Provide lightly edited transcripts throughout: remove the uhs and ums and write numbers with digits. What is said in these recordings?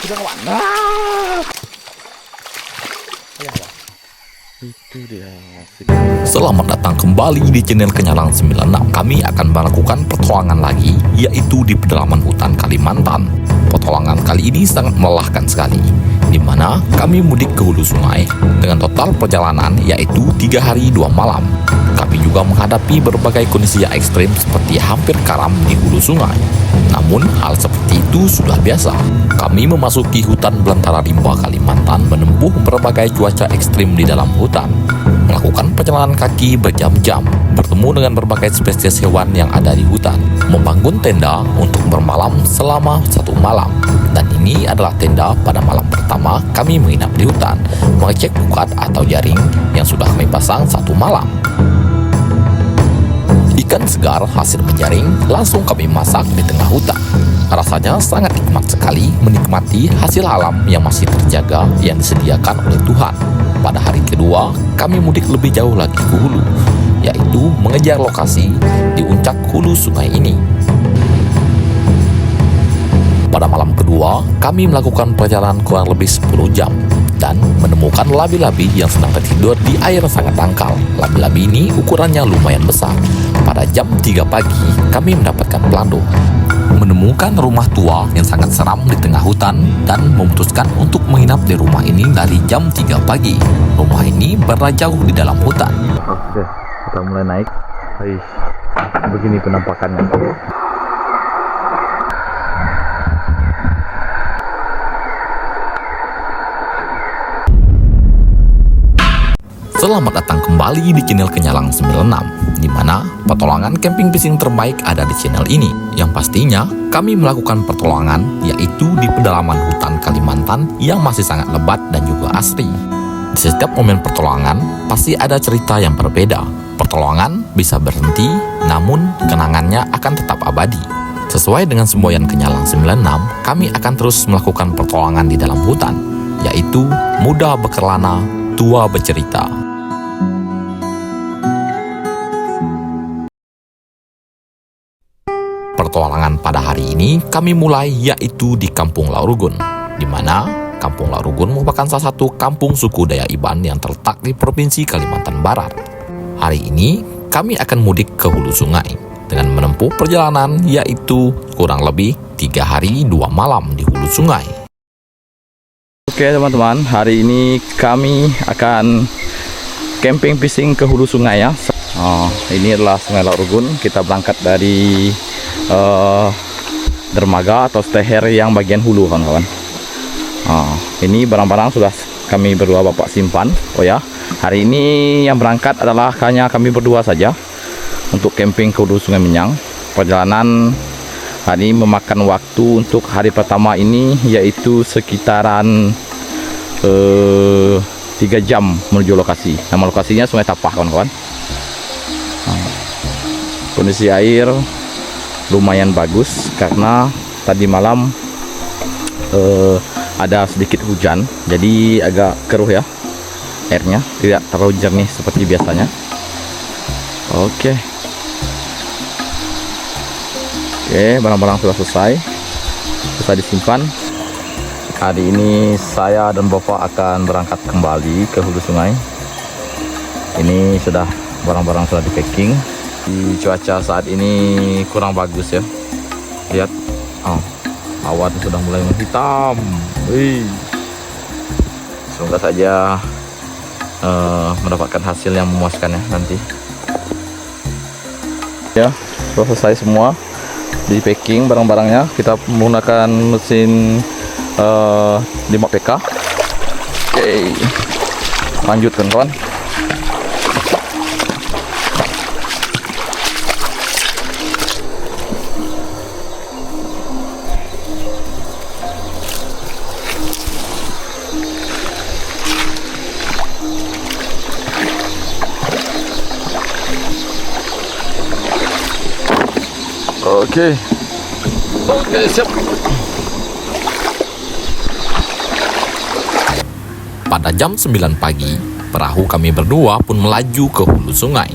sudah kawan. Ah! Itu dia. Selamat datang kembali di channel Kenyalang 96. Kami akan melakukan petualangan lagi, yaitu di pedalaman hutan Kalimantan. Petualangan kali ini sangat melelahkan sekali, di mana kami mudik ke hulu sungai dengan total perjalanan yaitu 3 hari 2 malam. Kami juga menghadapi berbagai kondisi yang ekstrim seperti hampir karam di hulu sungai. Namun hal seperti itu sudah biasa. Kami memasuki hutan belantara rimba Kalimantan, menempuh berbagai cuaca ekstrim di dalam hutan, melakukan perjalanan kaki berjam-jam, bertemu dengan berbagai spesies hewan yang ada di hutan, membangun tenda untuk bermalam selama 1 malam. Dan ini adalah tenda pada malam pertama kami menginap di hutan, mengecek pukat atau jaring yang sudah kami pasang 1 malam. Ikan segar hasil menjaring langsung kami masak di tengah hutan. Rasanya sangat nikmat sekali menikmati hasil alam yang masih terjaga yang disediakan oleh Tuhan. Pada hari kedua, kami mudik lebih jauh lagi ke hulu, yaitu mengejar lokasi di puncak hulu sungai ini. Pada malam kedua, kami melakukan perjalanan kurang lebih 10 jam dan menemukan labi-labi yang sedang tertidur di air sangat dangkal. Labi-labi ini ukurannya lumayan besar. Pada jam 3 pagi, kami mendapatkan pelanduk, menemukan rumah tua yang sangat seram di tengah hutan dan memutuskan untuk menginap di rumah ini dari jam 3 pagi. Rumah ini berada jauh di dalam hutan. Oke, kita mulai naik. Begini penampakannya. Selamat datang kembali di channel Kenyalang 96, di mana petualangan camping fishing terbaik ada di channel ini. Yang pastinya kami melakukan petualangan yaitu di pedalaman hutan Kalimantan yang masih sangat lebat dan juga asri. Di setiap momen petualangan pasti ada cerita yang berbeda. Petualangan bisa berhenti, namun kenangannya akan tetap abadi. Sesuai dengan semboyan Kenyalang 96, kami akan terus melakukan petualangan di dalam hutan, yaitu muda berkelana, tua bercerita. Petualangan pada hari ini kami mulai yaitu di Kampung Laurugun, di mana Kampung Laurugun merupakan salah satu kampung suku Dayak Iban yang terletak di Provinsi Kalimantan Barat. Hari ini kami akan mudik ke hulu sungai dengan menempuh perjalanan yaitu kurang lebih 3 hari 2 malam di hulu sungai. Oke teman-teman, hari ini kami akan camping fishing ke hulu sungai ya. Ini adalah Sungai Laurugun. Kita berangkat dari dermaga atau steher yang bagian hulu kawan-kawan. Ini barang-barang sudah kami berdua bapak simpan. Oh ya, hari ini yang berangkat adalah hanya kami berdua saja untuk camping ke hulu Sungai Menyang. Perjalanan hari ini memakan waktu untuk hari pertama ini yaitu sekitaran 3 jam menuju lokasi. Nama lokasinya Sungai Tapah kawan-kawan. Kondisi air lumayan bagus karena tadi malam ada sedikit hujan, jadi agak keruh ya airnya, tidak terlalu jernih seperti biasanya. Oke, barang-barang sudah selesai disimpan. Hari ini saya dan bapak akan berangkat kembali ke hulu sungai. Ini sudah barang-barang sudah di packing. Di cuaca saat ini kurang bagus ya, lihat awan sudah mulai menghitam. Semoga saja mendapatkan hasil yang memuaskan ya nanti ya. Sudah selesai semua di packing barang-barangnya. Kita menggunakan mesin 5 PK. Oke, lanjutkan kawan. Oke, siap. Pada jam 9 pagi, perahu kami berdua pun melaju ke hulu sungai.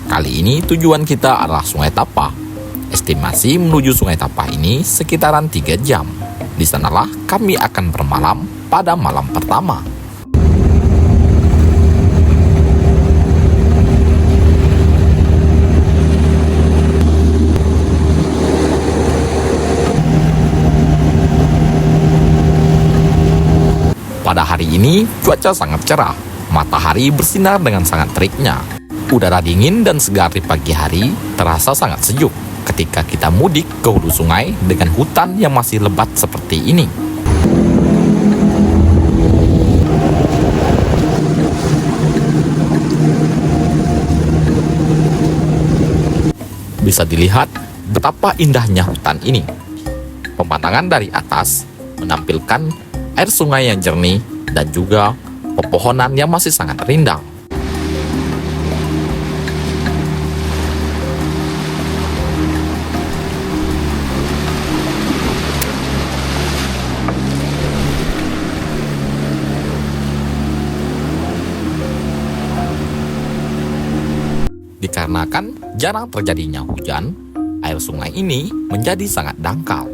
Kali ini tujuan kita adalah Sungai Tapah. Estimasi menuju Sungai Tapah ini sekitaran 3 jam. Di sanalah kami akan bermalam pada malam pertama. Pada hari ini, cuaca sangat cerah. Matahari bersinar dengan sangat teriknya. Udara dingin dan segar di pagi hari terasa sangat sejuk ketika kita mudik ke hulu sungai dengan hutan yang masih lebat seperti ini. Bisa dilihat betapa indahnya hutan ini. Pemandangan dari atas menampilkan air sungai yang jernih dan juga pepohonan yang masih sangat rindang. Dikarenakan jarang terjadinya hujan, air sungai ini menjadi sangat dangkal.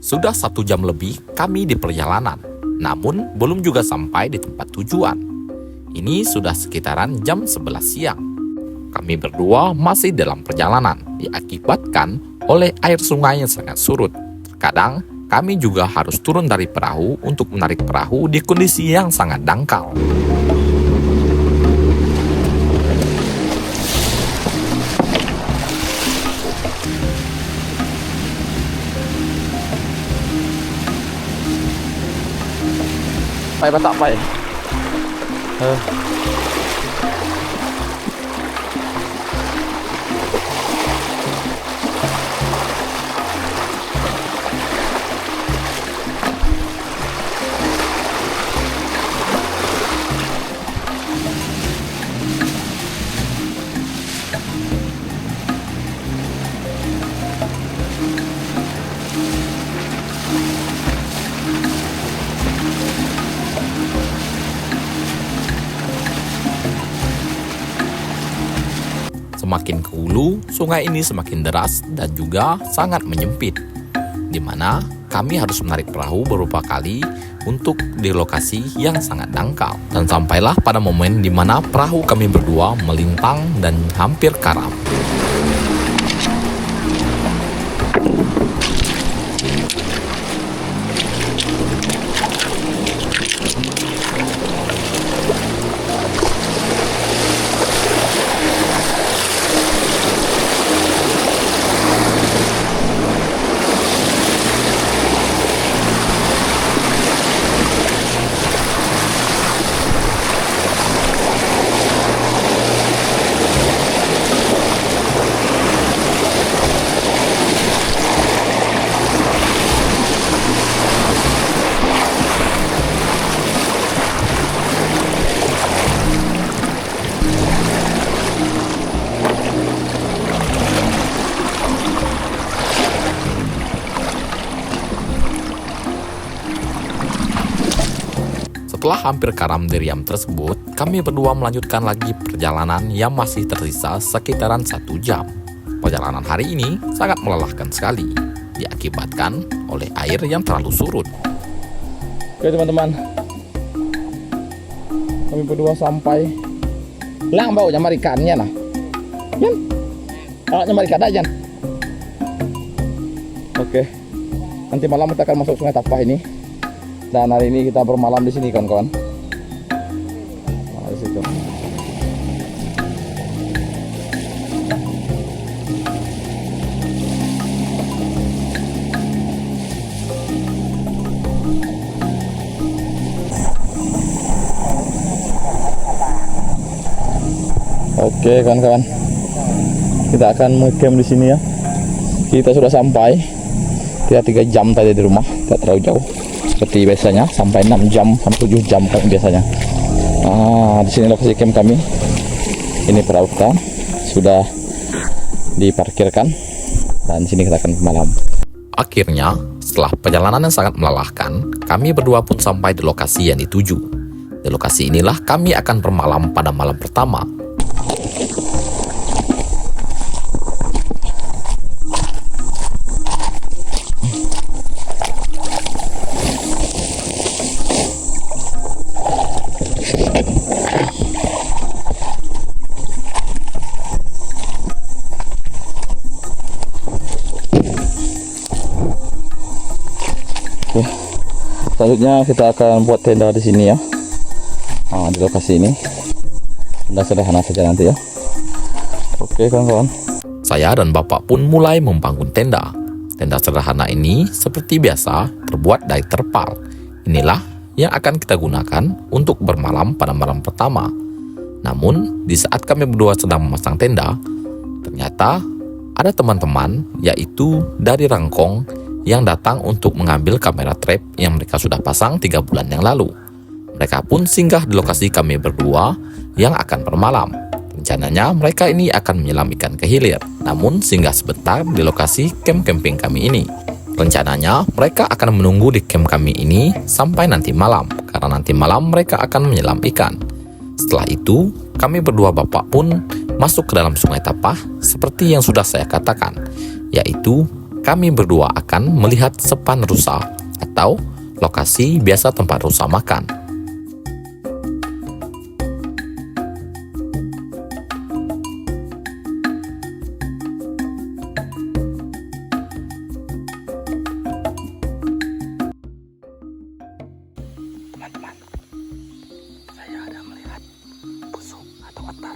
Sudah 1 jam lebih kami di perjalanan, namun belum juga sampai di tempat tujuan. Ini sudah sekitaran jam 11 siang. Kami berdua masih dalam perjalanan, diakibatkan oleh air sungai yang sangat surut. Terkadang kami juga harus turun dari perahu untuk menarik perahu di kondisi yang sangat dangkal. Pai batak pai. Semakin ke hulu, sungai ini semakin deras dan juga sangat menyempit, di mana kami harus menarik perahu beberapa kali untuk di lokasi yang sangat dangkal. Dan sampailah pada momen di mana perahu kami berdua melintang dan hampir karam. Setelah hampir karam deriam tersebut, kami berdua melanjutkan lagi perjalanan yang masih tersisa sekitaran 1 jam. Perjalanan hari ini sangat melelahkan sekali, diakibatkan oleh air yang terlalu surut. Oke teman-teman, kami berdua sampai. Lang bau nyamar ikannya nah. Yan, nyamar ikan aja. Oke, nanti malam kita akan masuk Sungai Tapah ini. Dan hari ini kita bermalam di sini kawan-kawan. Nah, di situ. Oke kawan-kawan, kita akan ngecamp di sini ya. Kita sudah sampai. Kita 3 jam tadi di rumah, tidak terlalu jauh. Seperti biasanya sampai 6 jam sampai 7 jam kan biasanya. Di sini lokasi camp kami. Ini perahu kita sudah diparkirkan dan di sini kita akan malam. Akhirnya, setelah perjalanan yang sangat melelahkan, kami berdua pun sampai di lokasi yang dituju. Di lokasi inilah kami akan bermalam pada malam pertama. Selanjutnya kita akan buat tenda di sini ya. Di lokasi ini. Tenda sederhana saja nanti ya. Oke kawan-kawan. Saya dan bapak pun mulai membangun tenda. Tenda sederhana ini seperti biasa terbuat dari terpal. Inilah yang akan kita gunakan untuk bermalam pada malam pertama. Namun di saat kami berdua sedang memasang tenda, ternyata ada teman-teman yaitu dari Rangkong yang datang untuk mengambil kamera trap yang mereka sudah pasang 3 bulan yang lalu. Mereka pun singgah di lokasi kami berdua yang akan bermalam. Rencananya mereka ini akan menyelam ikan ke hilir, namun singgah sebentar di lokasi camp camping kami ini. Rencananya mereka akan menunggu di camp kami ini sampai nanti malam, karena nanti malam mereka akan menyelam ikan. Setelah itu, kami berdua bapak pun masuk ke dalam Sungai Tapah seperti yang sudah saya katakan, yaitu kami berdua akan melihat sepan rusa atau lokasi biasa tempat rusa makan. Teman-teman, saya ada melihat busuk atau otar.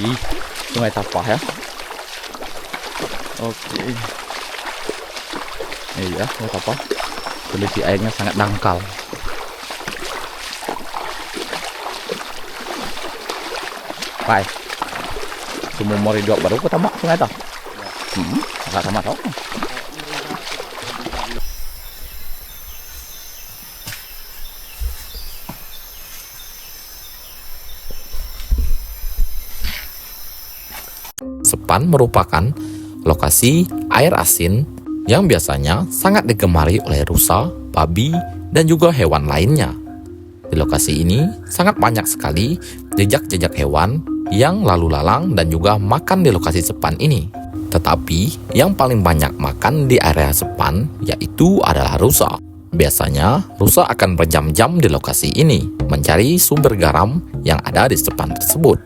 Di Sungai Tapah ya. Oke. Iya, Sungai Tapah. Kondisi airnya sangat dangkal. Baik. Semua mori dua baru ketemu Sungai Tapah. Enggak sama tau. Sepan merupakan lokasi air asin yang biasanya sangat digemari oleh rusa, babi, dan juga hewan lainnya. Di lokasi ini sangat banyak sekali jejak-jejak hewan yang lalu lalang dan juga makan di lokasi Sepan ini. Tetapi yang paling banyak makan di area Sepan yaitu adalah rusa. Biasanya rusa akan berjam-jam di lokasi ini mencari sumber garam yang ada di Sepan tersebut.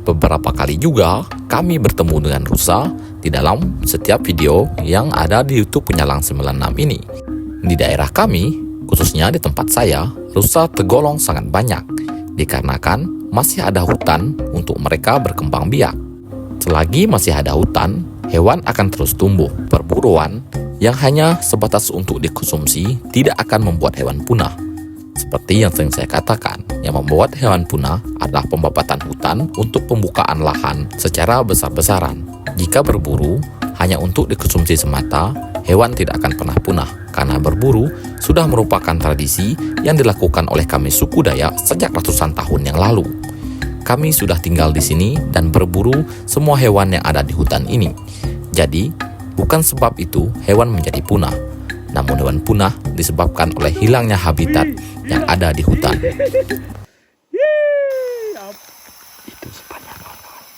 Beberapa kali juga kami bertemu dengan rusa di dalam setiap video yang ada di YouTube Penyalang 96 ini. Di daerah kami, khususnya di tempat saya, rusa tergolong sangat banyak dikarenakan masih ada hutan untuk mereka berkembang biak. Selagi masih ada hutan, hewan akan terus tumbuh. Perburuan yang hanya sebatas untuk dikonsumsi tidak akan membuat hewan punah. Seperti yang sering saya katakan, yang membuat hewan punah adalah pembabatan hutan untuk pembukaan lahan secara besar-besaran. Jika berburu hanya untuk dikonsumsi semata, hewan tidak akan pernah punah, karena berburu sudah merupakan tradisi yang dilakukan oleh kami suku Dayak sejak ratusan tahun yang lalu. Kami sudah tinggal di sini dan berburu semua hewan yang ada di hutan ini. Jadi, bukan sebab itu hewan menjadi punah, namun hewan punah disebabkan oleh hilangnya habitat yang ada di hutan. Itu sepanjang kawan-kawan.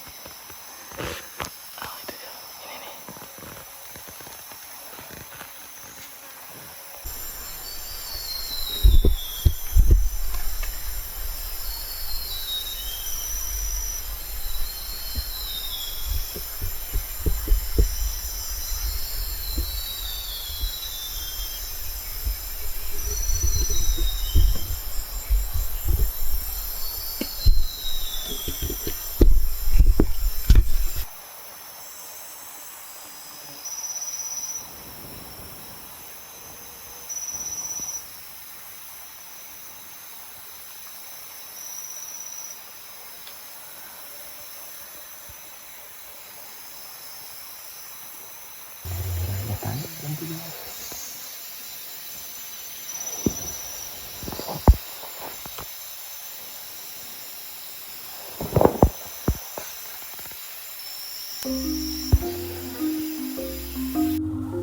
Oh, itu dia. Ini nih.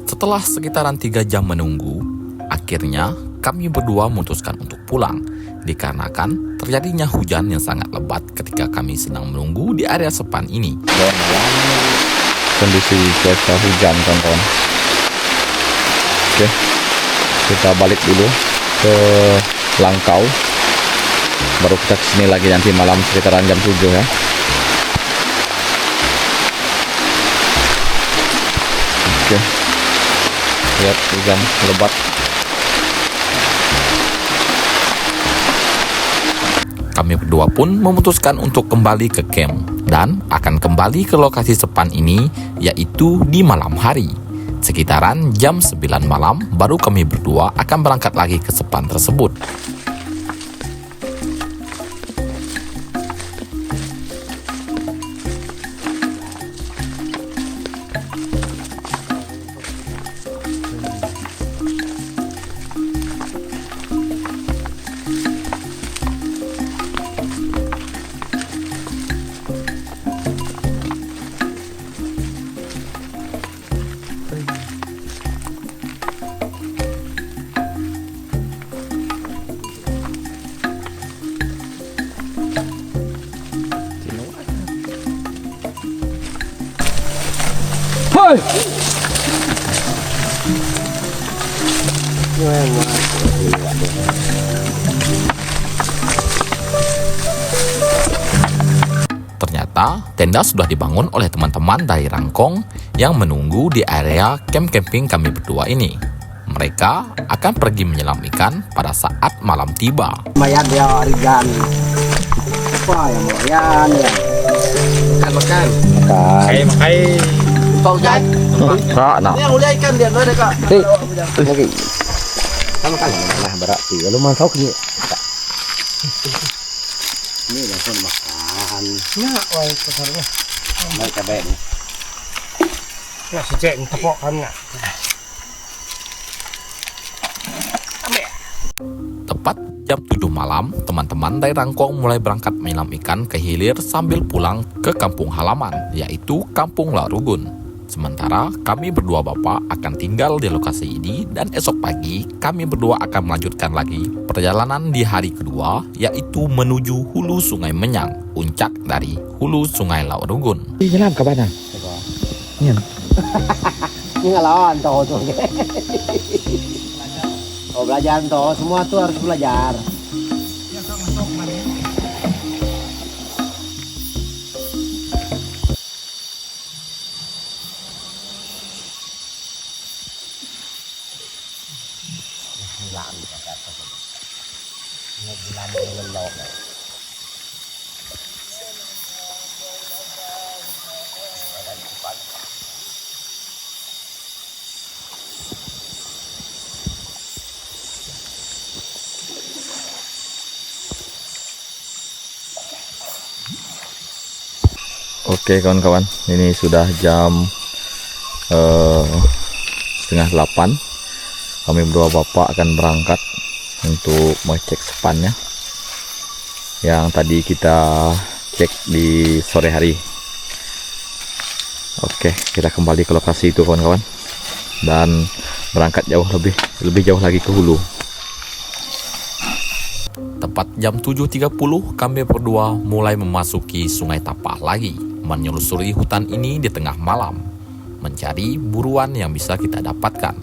Setelah sekitaran 3 jam menunggu, akhirnya kami berdua memutuskan untuk pulang dikarenakan terjadinya hujan yang sangat lebat ketika kami sedang menunggu di area Sepan ini. Kondisi cuaca hujan kawan-kawan. Oke, kita balik dulu ke Langkau. Baru kita kesini lagi nanti malam sekitaran jam 7 ya. Oke, lihat hujan lebat. Kami berdua pun memutuskan untuk kembali ke camp dan akan kembali ke lokasi Sepan ini, yaitu di malam hari. Sekitaran jam 9 malam baru kami berdua akan berangkat lagi ke Sepan tersebut. Hoi! Ternyata tenda sudah dibangun oleh teman-teman dari Rangkong yang menunggu di area camp camping kami berdua ini. Mereka akan pergi menyelam ikan pada saat malam tiba. Mayan ya Rigan. Apa yang mayan ya? Makan. Makan. Kau jai. Kak, nak. Ini yang udah ikan dia ada kak. Lagi. Sama kan. Nah berarti lu mantau ni. Ini langsung makan. Nah, wah kasarnya. Mai cabai ni. Nah, sejak tepok kan nggak. Tepat jam 7 malam, teman-teman dari Rangkong mulai berangkat menyelam ikan ke hilir sambil pulang ke kampung halaman, yaitu Kampung Larugun. Sementara kami berdua bapak akan tinggal di lokasi ini dan esok pagi kami berdua akan melanjutkan lagi perjalanan di hari kedua, yaitu menuju hulu Sungai Menyang, puncak dari hulu Sungai Larugun. Nyelam ke mana? Iya. Ini nggak lawan toh tuh. Oh belajar toh, semua tuh harus belajar. Oke kawan-kawan, ini sudah jam 7:30. Kami berdua bapak akan berangkat untuk mengecek sepannya yang tadi kita cek di sore hari. Oke, kita kembali ke lokasi itu kawan-kawan dan berangkat lebih jauh lagi ke hulu. Tepat jam 7.30 kami berdua mulai memasuki Sungai Tapah lagi, menyelusuri hutan ini di tengah malam, mencari buruan yang bisa kita dapatkan.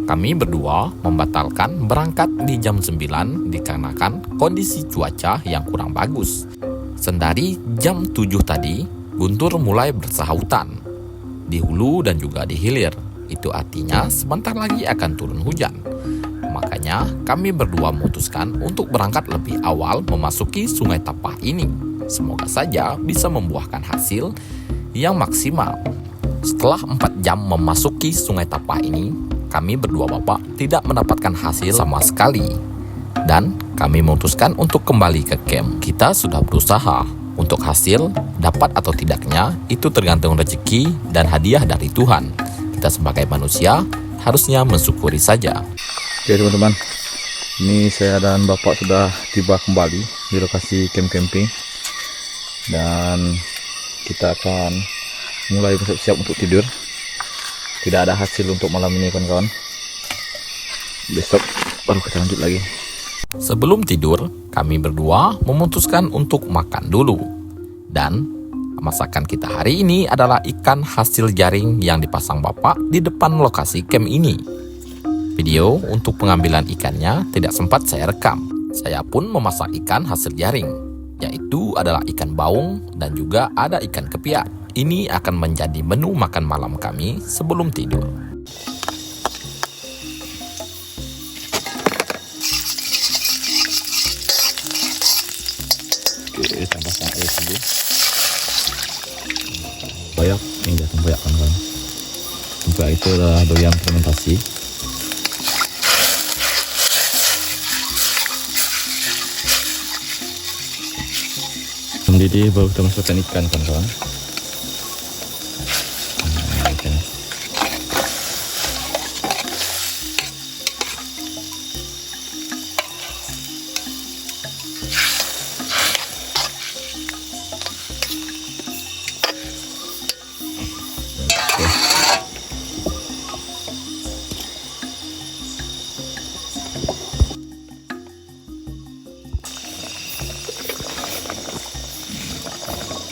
Kami berdua membatalkan berangkat di jam 9 dikarenakan kondisi cuaca yang kurang bagus. Sendari jam 7 tadi, guntur mulai bersahutan di hulu dan juga di hilir. Itu artinya sebentar lagi akan turun hujan. Makanya kami berdua memutuskan untuk berangkat lebih awal memasuki Sungai Tapah ini. Semoga saja bisa membuahkan hasil yang maksimal. Setelah 4 jam memasuki Sungai Tapah ini, kami berdua bapak tidak mendapatkan hasil sama sekali. Dan kami memutuskan untuk kembali ke camp. Kita sudah berusaha. Untuk hasil, dapat atau tidaknya, itu tergantung rezeki dan hadiah dari Tuhan. Kita sebagai manusia harusnya mensyukuri saja. Oke teman-teman, ini saya dan bapak sudah tiba kembali di lokasi camp camping dan kita akan mulai bersiap-siap untuk tidur. Tidak ada hasil untuk malam ini kawan-kawan. Besok baru kita lanjut lagi. Sebelum tidur, kami berdua memutuskan untuk makan dulu. Dan masakan kita hari ini adalah ikan hasil jaring yang dipasang bapak di depan lokasi camp ini. Video untuk pengambilan ikannya tidak sempat saya rekam. Saya pun memasak ikan hasil jaring, yaitu adalah ikan baung dan juga ada ikan kepiak. Ini akan menjadi menu makan malam kami sebelum tidur. Oke, tambahkan air dulu. Tempoyak, ini dia tempoyak kan. Tempoyak itu adalah doyan fermentasi. Mendidih baru kita masukkan ikan kawan-kawan. Ikan.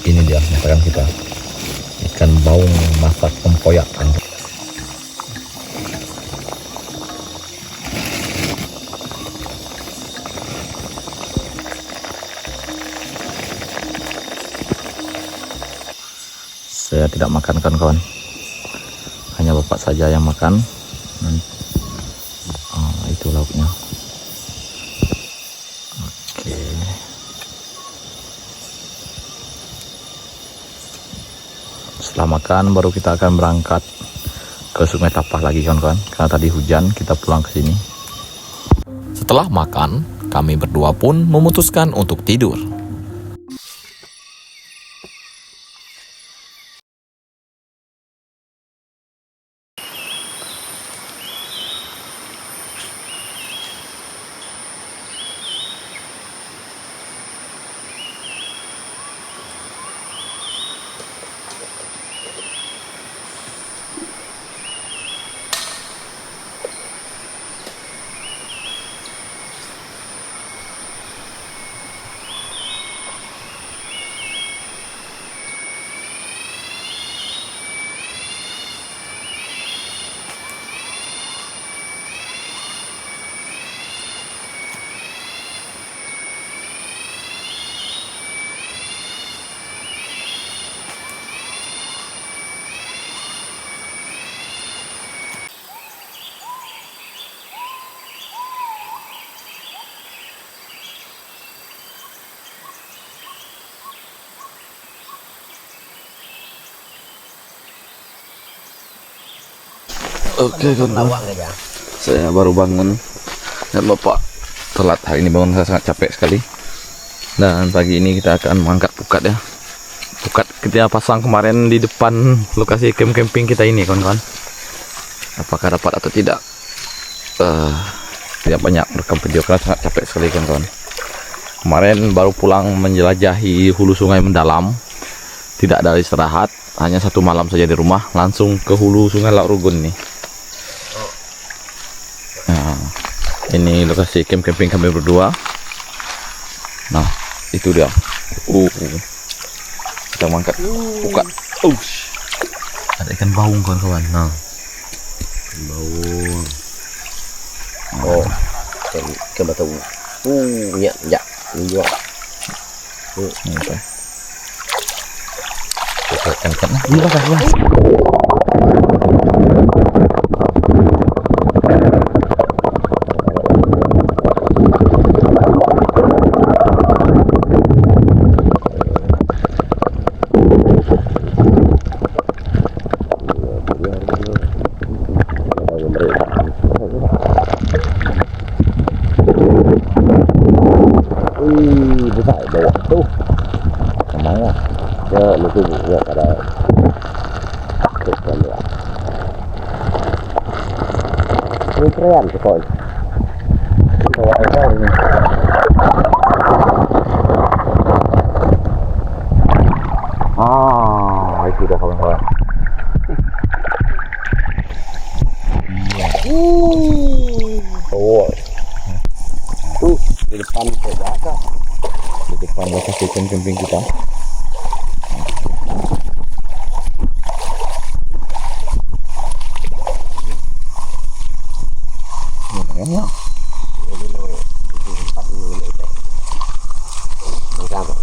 Ini dia masakan kita, ikan baung masak tempoyak. Saya tidak makan kawan-kawan, hanya bapak saja yang makan. Itu lauknya. Oke. Setelah makan baru kita akan berangkat ke Sungai Tapah lagi kawan-kawan, karena tadi hujan kita pulang ke sini. Setelah makan, kami berdua pun memutuskan untuk tidur. Oke kawan, Lawak aja. saya baru bangun dan bapak telat hari ini bangun, saya sangat capek sekali. Dan pagi ini kita akan mengangkat pukat ya. Pukat kita pasang kemarin di depan lokasi camping kita ini kawan-kawan. Apakah dapat atau tidak? Tidak banyak merekam video karena sangat capek sekali kawan-kawan. Kemarin baru pulang menjelajahi hulu sungai mendalam, tidak ada istirahat, hanya 1 malam saja di rumah, langsung ke hulu sungai Laut Rugun nih. Nah, ini lokasi camping kami berdua. Nah, itu dia. Kita mangkat pukat. Ada ikan baung kawan-kawan. Nah, Baung. Oh, ikan batu. Ya, ya. Ini juga. ini ikan. Ini apa ya? Besar bawa tuh. Namanya. Ya, itu ya ada. Ini keren sekali. Bawa ekor ini. Itu dah kawan-kawan. Oh. Tuh, di depan ke belakang. Di depan lokasi camping kita. Ya.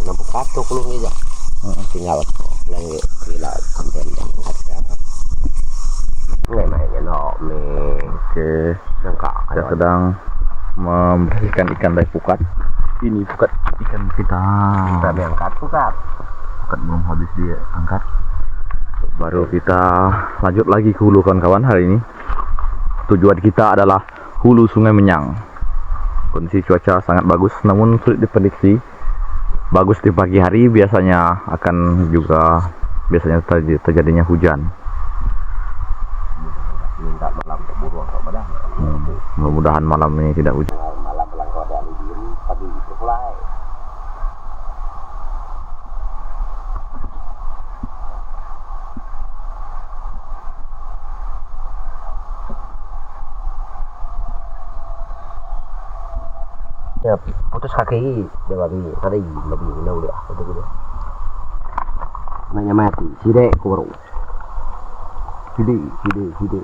Nampak satu kulung aja. Tinggal lagi gila konten yang ada. Mainnya no nih. Oke, saya sedang membersihkan ikan dari pukat. Ini pukat ikan kita. Kita diangkat pukat. Pukat belum habis diangkat. Baru kita lanjut lagi ke hulu kawan-kawan hari ini. Tujuan kita adalah hulu Sungai Menyang. Kondisi cuaca sangat bagus, namun sulit diprediksi. Bagus di pagi hari, biasanya terjadinya hujan. Minta malam keburu Ramadan. Mudah-mudahan malam ini tidak hujan. Malam pelangkau ada libin, pagi itu mulai. Ya, putus kaki dia bagi tadi lebih nau dia betul dia. Nanya mati, sidek ku baru. Sidek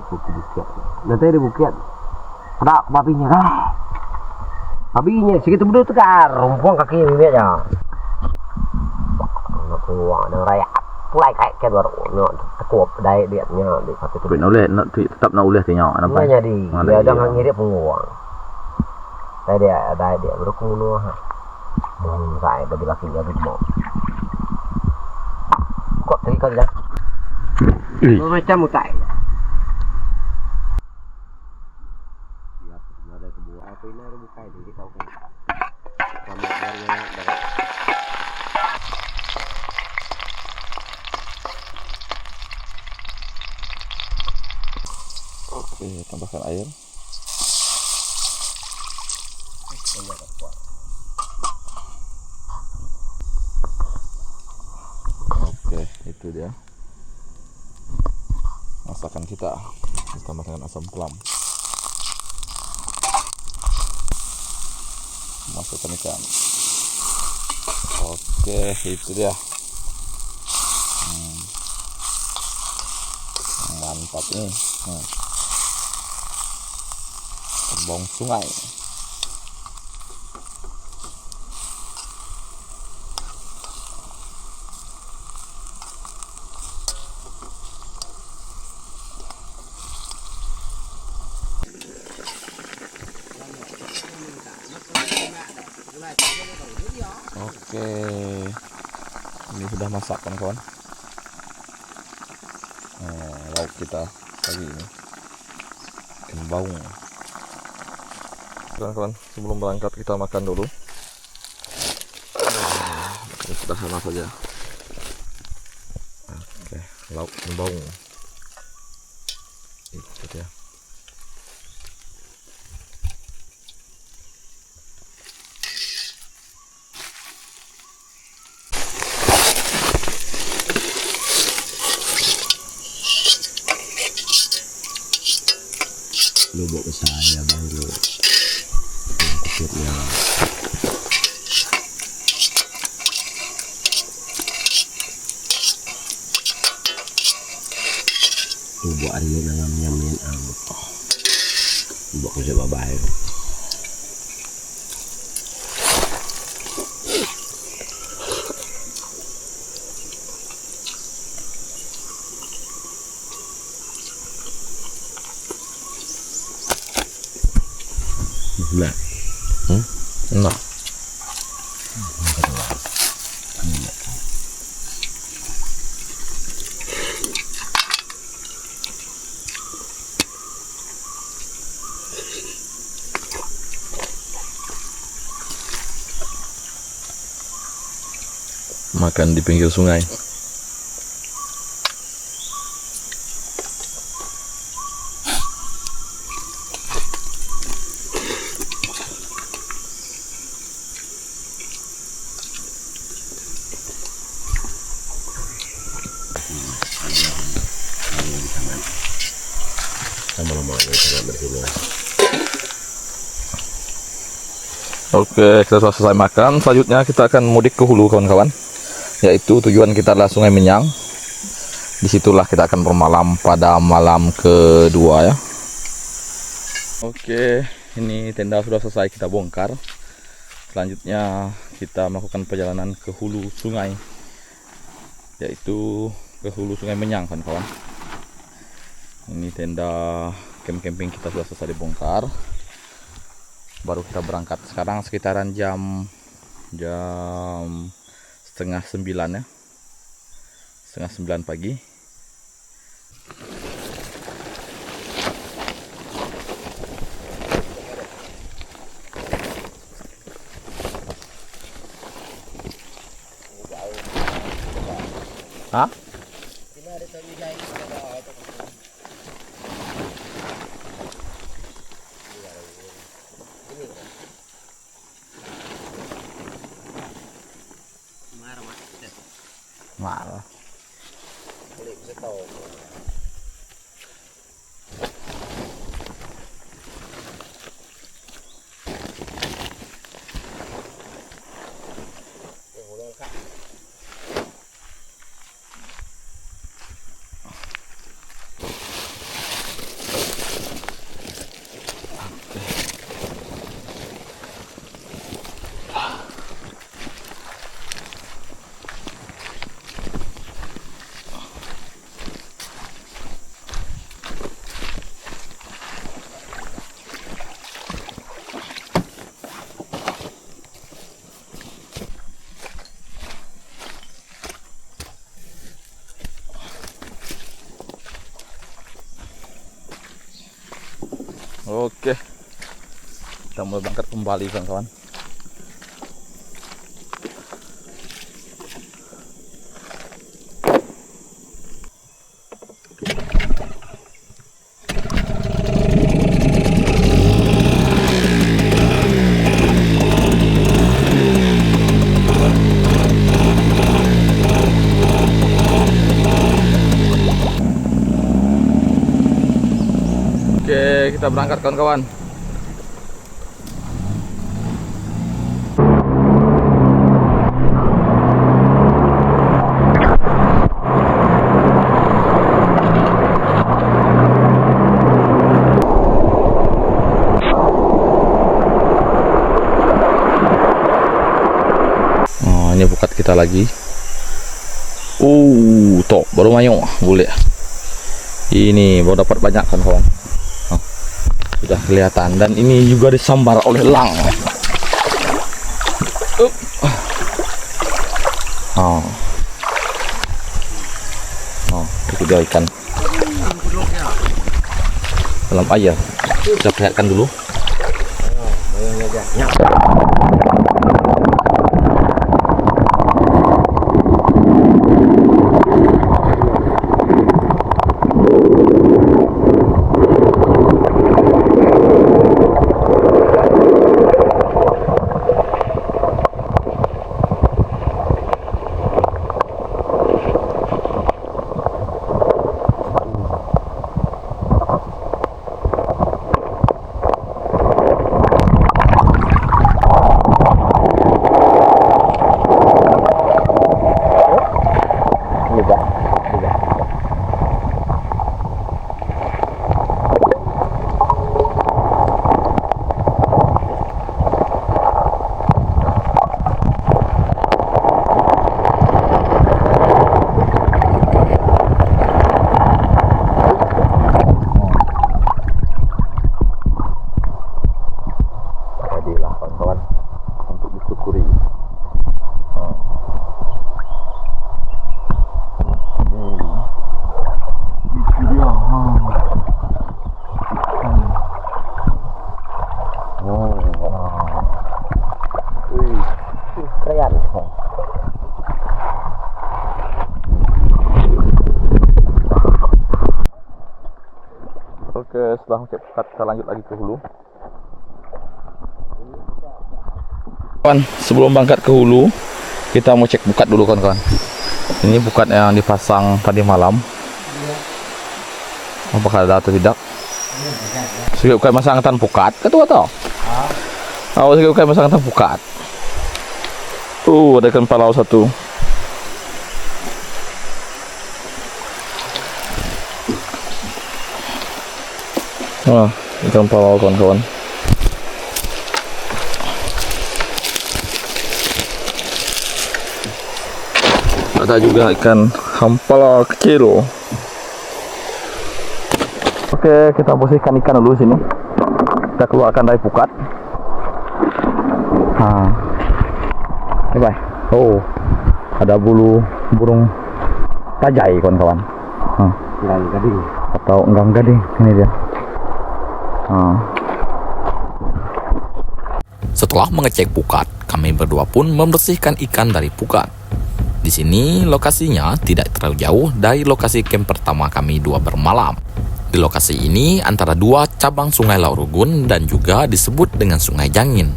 ku bukit. Nanti ada bukit. Ada babinya kan? Babinya segitu betul tekar, rumpung kaki ini aja. Nak keluar nang raya. Pulai kayak baru nak tekuap dai diatnya di satu tu. Tetap nak uleh tengok nampak. Namanya di dia dah ngirit penguang. Dia berkuno ha. Saya bagi laki dia mau. Kok tadi kau dah? Macam mutai. Ya, ada kebuah. Apa ini ada bukai jadi kau kan. Kamu biarnya dari. Oke, tambahkan air. Oke, itu dia masakan kita ditambah dengan asam pelam. Masukkan ikan. Oke, itu dia. Mantap nih. Kembang sungai. Oke, ini sudah masak kawan-kawan. Lauk kita pagi ini. Kembang. Kawan-kawan, sebelum berangkat kita makan dulu. Makan sederhana saja. Oke, lauk kembang. Itu dia. Lu bawa ke saya bang lu. Tiketnya. Lu bawa hari ini nyamin amat. Bawa ke siapa baik. Nah, Nah, makan di pinggir sungai. sama-sama kita bersini. Oke, kita sudah selesai makan. Selanjutnya kita akan mudik ke hulu, kawan-kawan. Yaitu tujuan kita adalah Sungai Menyang. Disitulah kita akan bermalam pada malam kedua ya. Oke, ini tenda sudah selesai kita bongkar. Selanjutnya kita melakukan perjalanan ke hulu sungai, yaitu ke hulu Sungai Menyang, kawan-kawan. Ini tenda camping kita sudah selesai dibongkar. Baru kita berangkat sekarang sekitaran jam 8:30 ya, 8:30 pagi. Hah? Marah. Oke, kita mulai berangkat kembali, kawan-kawan. Oke, kita berangkat, kawan-kawan. Oh, ini bukat kita lagi. Toh baru mayong, boleh. Ini baru dapat banyak, kawan-kawan. Sudah kelihatan, dan ini juga disambar oleh elang. Itu dia ikan. dalam air. Kita perlihatkan dulu. Jadilah kawan-kawan untuk disyukuri. Itu dia. Keren. Oke, setelah ngecek pukat kita lanjut lagi ke hulu. Kawan, sebelum berangkat ke hulu, kita mau cek pukat dulu kawan-kawan. Ini pukat yang dipasang tadi malam. Apakah ada atau tidak? Saya bukan masang pukat, ketua tau? Oh, saya bukan masang pukat. Ada ikan palau satu. Ikan palau kawan-kawan. Ada juga ikan hampala kecil. Oke, kita posisikan ikan dulu sini. Kita keluarkan dari pukat. Ini baik. Ada bulu burung tajai kawan-kawan. Enggang gading. Atau enggang gading. Ini dia. Setelah mengecek pukat, kami berdua pun membersihkan ikan dari pukat. Di sini lokasinya tidak terlalu jauh dari lokasi camp pertama kami 2 bermalam. Di lokasi ini antara 2 cabang sungai Laurugun dan juga disebut dengan Sungai Jangin.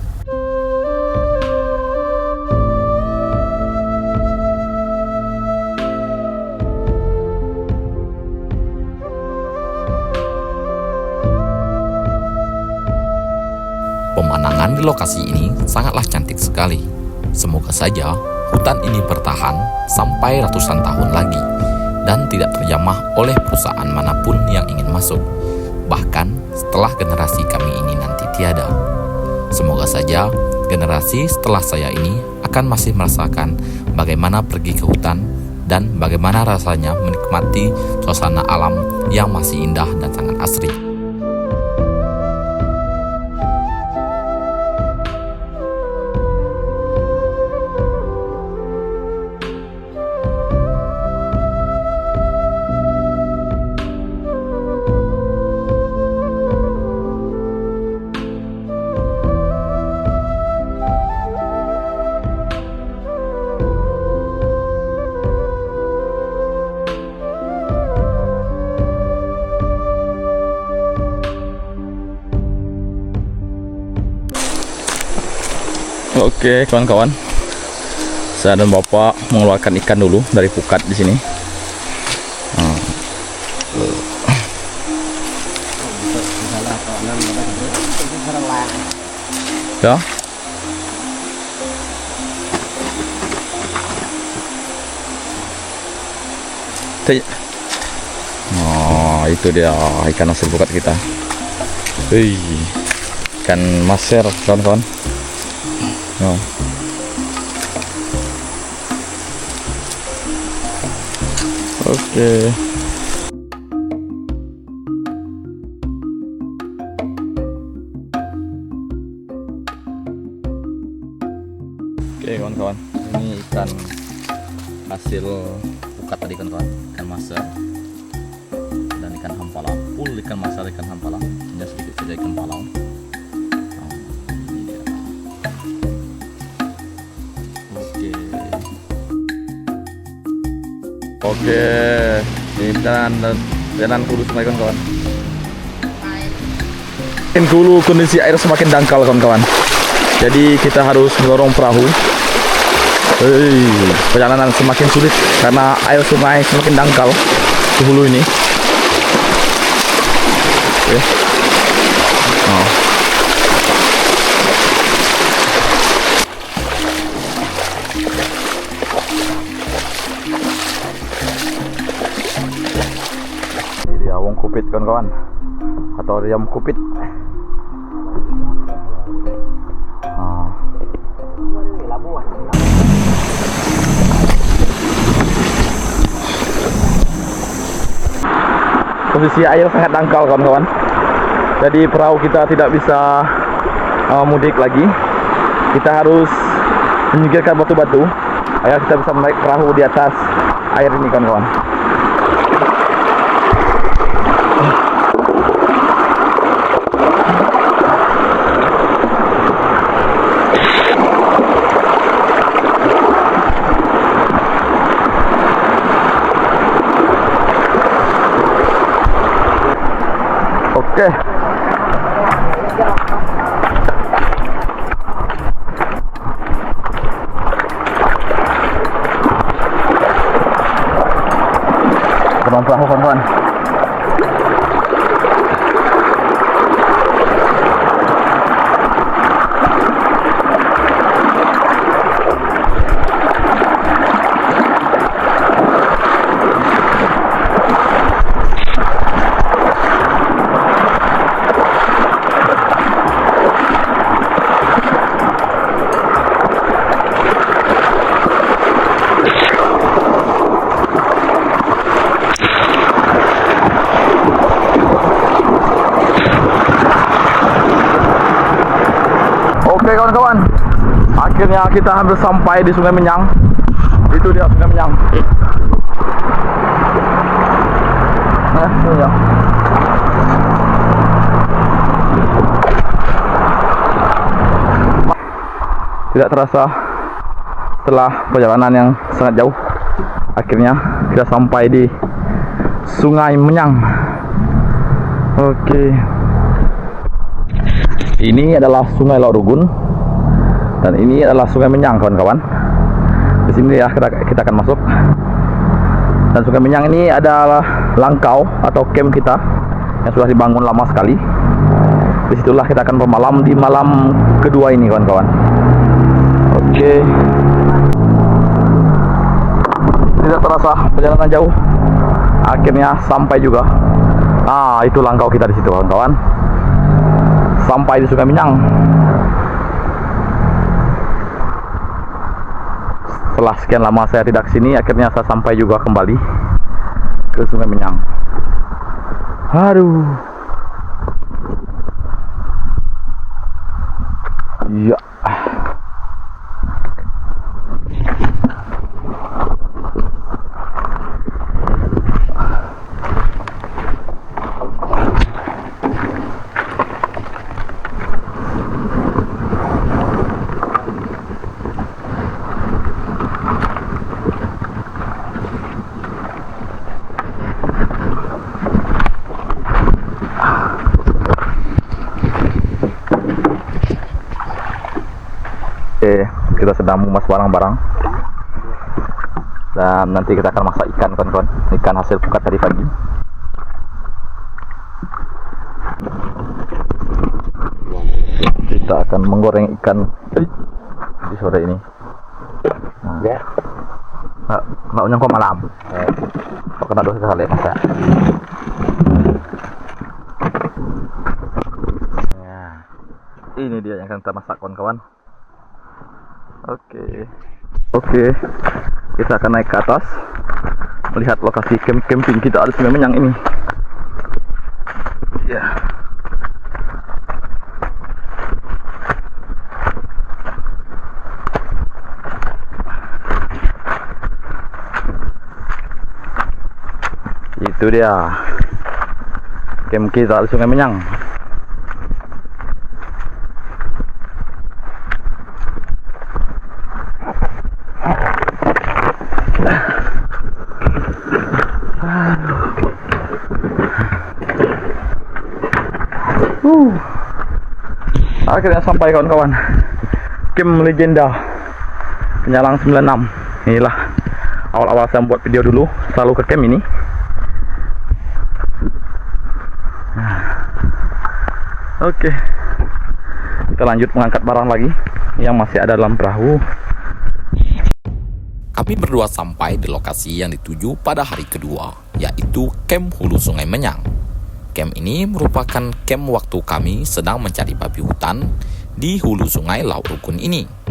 Pemandangan di lokasi ini sangatlah cantik sekali. Semoga saja hutan ini bertahan sampai ratusan tahun lagi dan tidak terjamah oleh perusahaan manapun yang ingin masuk, bahkan setelah generasi kami ini nanti tiada. Semoga saja generasi setelah saya ini akan masih merasakan bagaimana pergi ke hutan dan bagaimana rasanya menikmati suasana alam yang masih indah dan sangat asri. Oke kawan-kawan, saya dan bapak mengeluarkan ikan dulu dari pukat di sini. Ya. Itu dia ikan hasil pukat kita. Ikan maser kawan-kawan. Oke. Oke kawan-kawan, ini ikan hasil pukat tadi kawan-kawan, ikan maser dan ikan hampir. hampala, full ikan masal, ikan hampala, hanya sedikit saja ikan palau. Ini dia. Oke, ini jalan hulu sungai kawan-kawan. Makin dulu kondisi air semakin dangkal kawan-kawan. Jadi kita harus mendorong perahu. Perjalanan semakin sulit karena air sungai semakin dangkal di hulu ini. Oke. Oh. Ini dia wong kupit kawan-kawan, atau riam kupit. Posisi air sangat dangkal kawan-kawan, jadi perahu kita tidak bisa mudik lagi. Kita harus menyingkirkan batu-batu agar kita bisa menaik perahu di atas air ini kawan-kawan. Oke. Terbang perahu kawan-kawan. Oke kawan-kawan, akhirnya kita hampir sampai di Sungai Menyang. Itu dia Sungai Menyang. Menyang. Tidak terasa setelah perjalanan yang sangat jauh, akhirnya kita sampai di Sungai Menyang. Oke. Ini adalah Sungai Laurugun dan ini adalah Sungai Menyang kawan-kawan. Di sini ya kita akan masuk. Dan Sungai Menyang ini adalah langkau atau camp kita yang sudah dibangun lama sekali. Disitulah kita akan bermalam di malam kedua ini kawan-kawan. Oke. Tidak terasa perjalanan jauh, akhirnya sampai juga. Itu langkau kita di situ kawan-kawan. Sampai di Sungai Menyang. Setelah sekian lama saya tidak kesini, akhirnya saya sampai juga kembali ke Sungai Menyang. Aduh. Ya. Kita sedang mengemas barang-barang dan nanti kita akan masak ikan kawan-kawan, ikan hasil pukat tadi pagi. Kita akan menggoreng ikan di sore ini. Nggak nyongko malam. Kok kena dosa sekali masak. Ini dia yang akan kita masak kawan-kawan. Oke, kita akan naik ke atas melihat lokasi camping kita di Sungai Menyang ini. Ya. Itu dia Camp kita di Sungai Menyang. Akhirnya sampai kawan-kawan, camp legenda Kenyalang 96. Inilah awal-awal saya buat video dulu, selalu ke camp ini. Oke, kita lanjut mengangkat barang lagi yang masih ada dalam perahu. Kami berdua sampai di lokasi yang dituju pada hari kedua, yaitu Camp Hulu Sungai Menyang. Camp ini merupakan camp waktu kami sedang mencari babi hutan di hulu sungai Laut Rukun ini.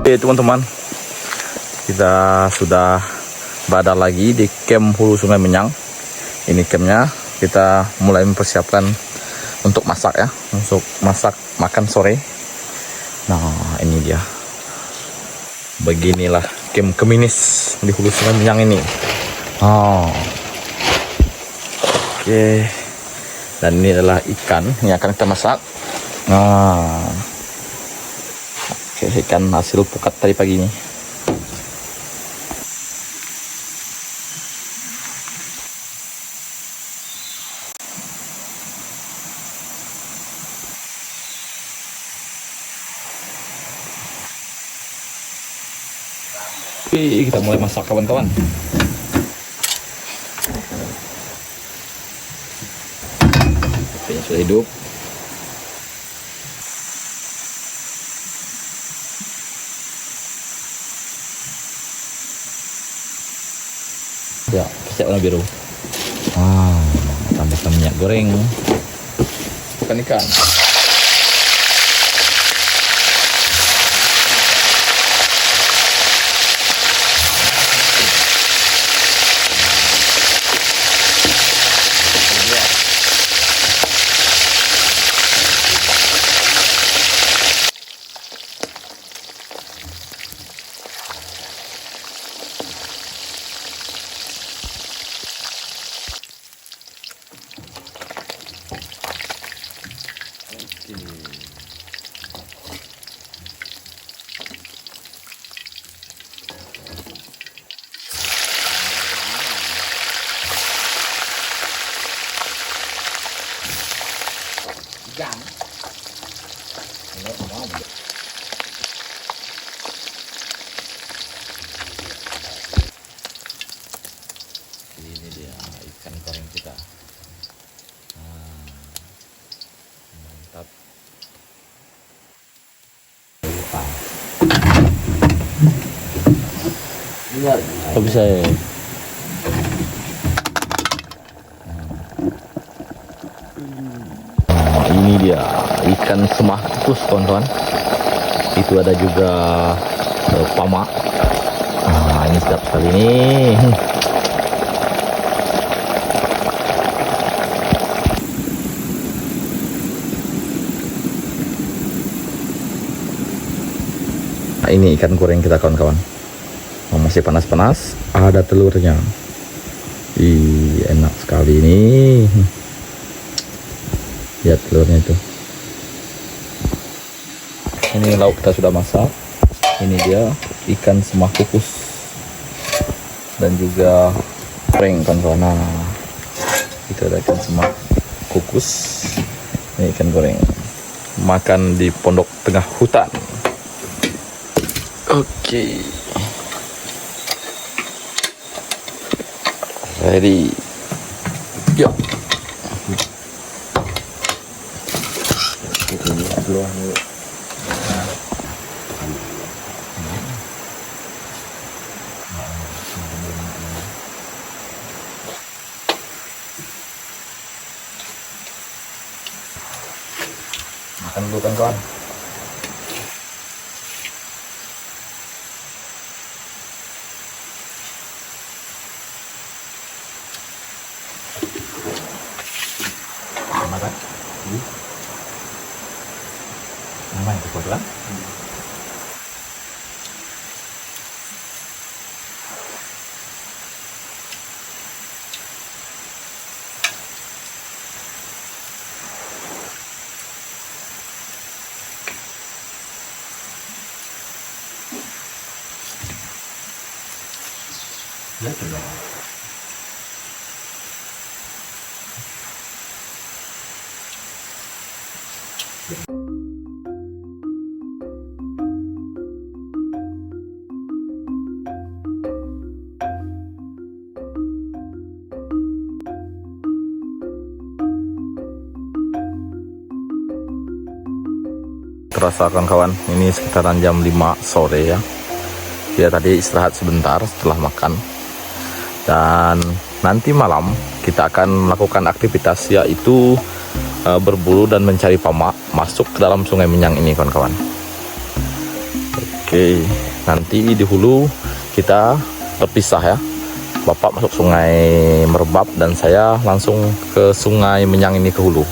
Oke teman-teman, kita sudah berada lagi di camp Hulu Sungai Menyang. Ini campnya, kita mulai mempersiapkan untuk masak ya, untuk masak makan sore. Nah ini dia, beginilah camp Keminis di Hulu Sungai Menyang ini. Oke, dan ini adalah ikan yang akan kita masak. Ikan hasil pukat tadi pagi ini. Oke, kita mulai masak kawan-kawan. Oke, sudah hidup. Ya, kecap warna biru. Tambahkan minyak goreng. Bukan ikan. Ini dia ikan goreng kita. Mantap. Kok bisa ya? Ini dia ikan semah kukus kawan-kawan. Itu ada juga pama. Ini sedap sekali nih. Ini ikan goreng kita kawan-kawan. Masih panas-panas, ada telurnya. Ih, enak sekali ini. Lihat telurnya itu. Ini lauk kita sudah masak. Ini dia ikan semak kukus dan juga goreng kawan-kawan. Nah, itu ada ikan semak kukus. Ini ikan goreng. Makan di pondok tengah hutan. Oke. Ready. Yuk. Makan dulu kan kawan. Makan. Namanya itu kodokan. Ya sudah. Terasa kawan-kawan, ini sekitaran jam 5 sore ya. Dia tadi istirahat sebentar setelah makan. Dan nanti malam kita akan melakukan aktivitas, yaitu berburu dan mencari pamak masuk ke dalam Sungai Menyang ini kawan-kawan. Oke, nanti di hulu kita terpisah ya. Bapak masuk Sungai Merbab dan saya langsung ke Sungai Menyang ini ke hulu.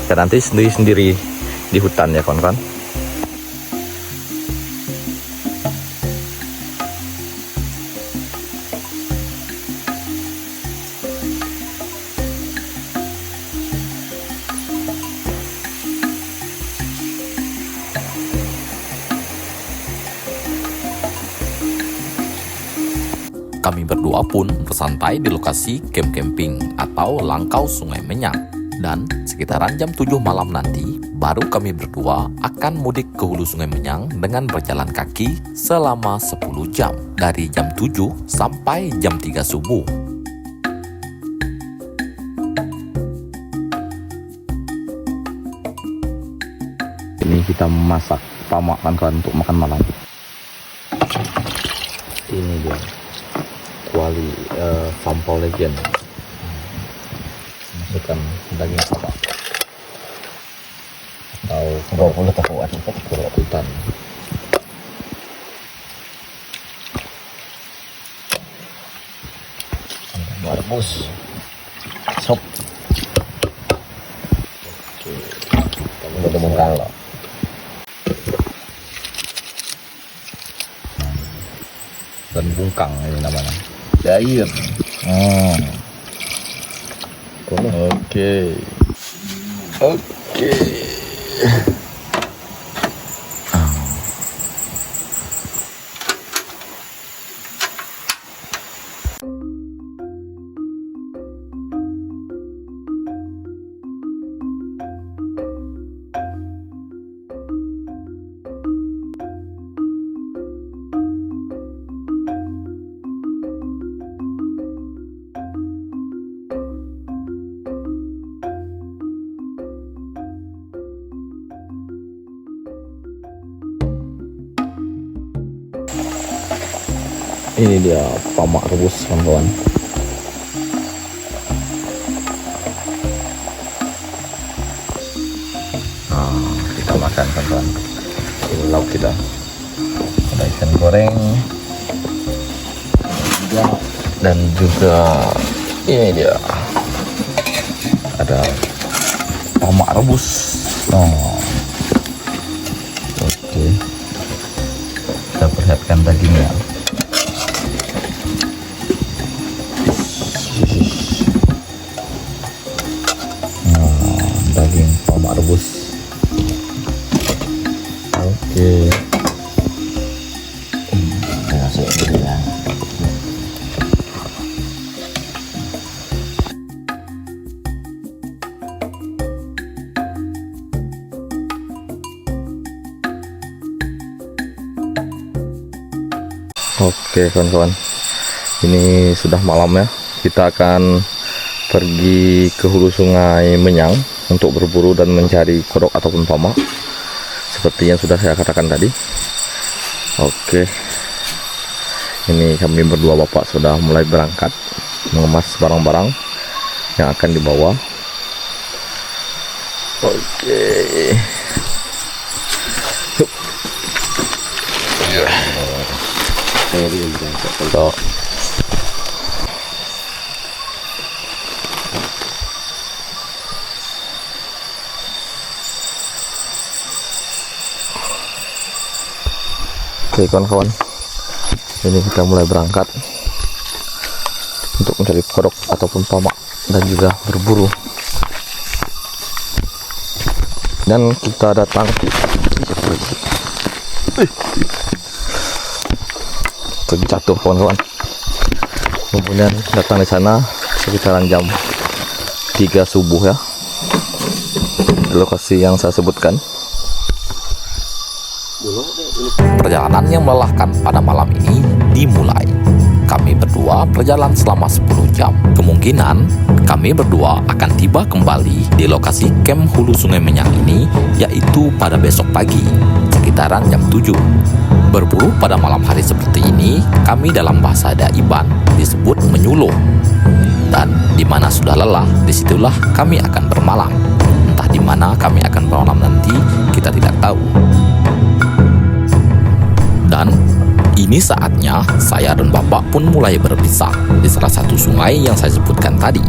Ya nanti sendiri-sendiri di hutan ya kawan-kawan. Kami berdua pun bersantai di lokasi camp camping atau Langkau Sungai Menyang. Dan sekitaran jam 7 malam nanti, baru kami berdua akan mudik ke hulu Sungai Menyang dengan berjalan kaki selama 10 jam. Dari jam 7 sampai jam 3 subuh. Ini kita memasak pamak kawan-kawan untuk makan malam. Ini dia. Kuali Sampau Legend. Masukkan daging pamak atau kerupuk tahuan kerupuk hutan. Rebus sop. Kamu udah bongkar loh. Dan bungkang ini namanya. Cair. Oke. Ini dia pamak rebus kawan-kawan. Kita makan kawan-kawan. Ini lauk kita. Ada ikan goreng. Dan juga ini dia. Ada pamak rebus. Oke. Kita perlihatkan dagingnya. Oke kawan-kawan, ini sudah malam ya. Kita akan pergi ke hulu sungai Menyang untuk berburu dan mencari kodok ataupun pamak, seperti yang sudah saya katakan tadi. Oke, ini kami berdua bapak sudah mulai berangkat mengemas barang-barang yang akan dibawa. Oke, yuk. So. Oke kawan-kawan, ini kita mulai berangkat untuk mencari kodok ataupun pamak dan juga berburu. Dan kita datang terjatuh kawan-kawan. Kemudian datang di sana sekitaran jam 3 subuh ya, di lokasi yang saya sebutkan. Perjalanan yang melelahkan pada malam ini dimulai. Kami berdua berjalan selama 10 jam. Kemungkinan kami berdua akan tiba kembali di lokasi camp hulu sungai Menyang ini, yaitu pada besok pagi, sekitaran jam 7. Berburu pada malam hari seperti ini, kami dalam bahasa Daiban disebut menyuluh. Dan di mana sudah lelah, disitulah kami akan bermalam. Entah di mana kami akan bermalam nanti, kita tidak tahu. Dan ini saatnya saya dan bapak pun mulai berpisah di salah satu sungai yang saya sebutkan tadi.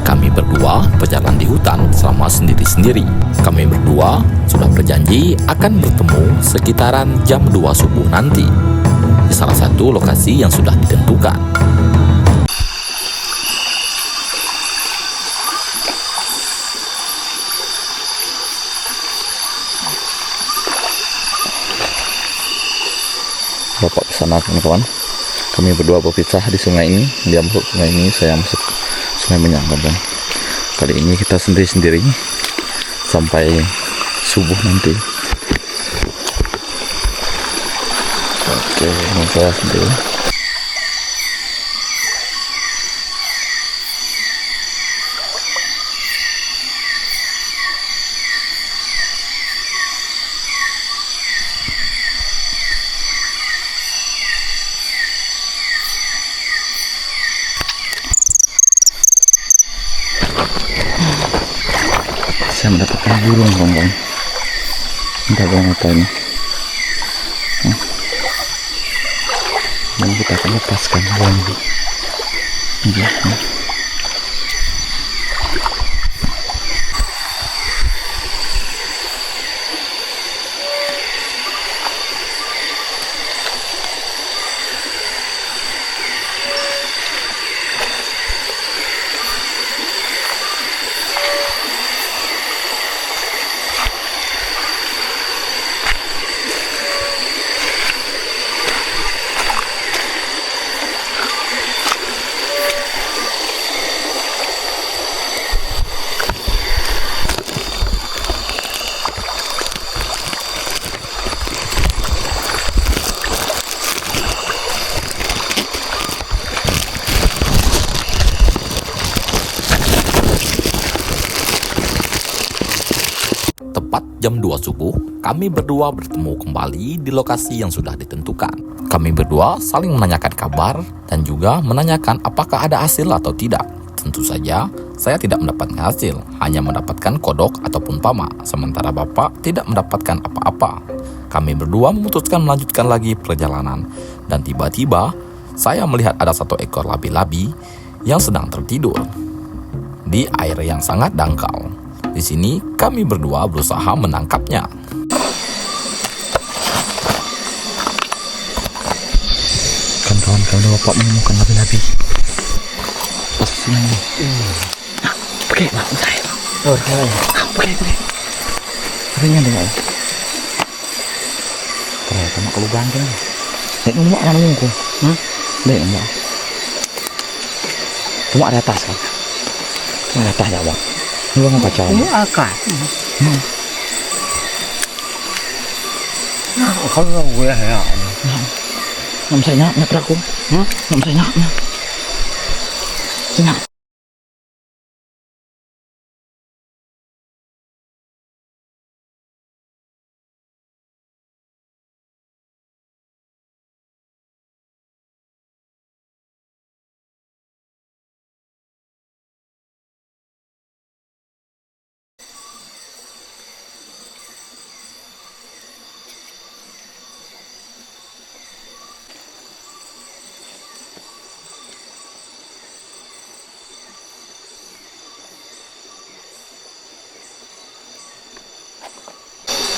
Kami berdua berjalan di hutan selama sendiri-sendiri. Kami berdua sudah berjanji akan bertemu sekitaran jam 2 subuh nanti di salah satu lokasi yang sudah ditentukan. Bapak kesana kawan-kawan. Kami berdua berpisah di sungai ini. Dia masuk sungai ini, saya masuk sungai Menyang kawan. Kali ini kita sendiri-sendiri sampai subuh nanti. Oke, ini saya sendiri. Saya mendapatkan burung kawan-kawan. Entah burung apa ini. Dan kita akan lepaskan burung ini. Tepat jam 2 subuh, kami berdua bertemu kembali di lokasi yang sudah ditentukan. Kami berdua saling menanyakan kabar dan juga menanyakan apakah ada hasil atau tidak. Tentu saja, saya tidak mendapatkan hasil, hanya mendapatkan kodok ataupun pamak, sementara bapak tidak mendapatkan apa-apa. Kami berdua memutuskan melanjutkan lagi perjalanan, dan tiba-tiba saya melihat ada satu ekor labi-labi yang sedang tertidur di air yang sangat dangkal. Di sini kami berdua berusaha menangkapnya. Kawan-kawan, kalau bapak menemukan labi-labi pas siang ini. Pakai lah, saya. Oh, pakai. Ringan dengan. Kalau sama kalau ganteng. Nek ngomong ana ngomongku. Nek ngomong. Cuma ada atas kan. Ada atas ya, Bang. Ini apa cowok? Ini akar. Nah, kalau gue ya. Ngam saya nyaknya peraku. Ngam saya nyaknya. Senyak.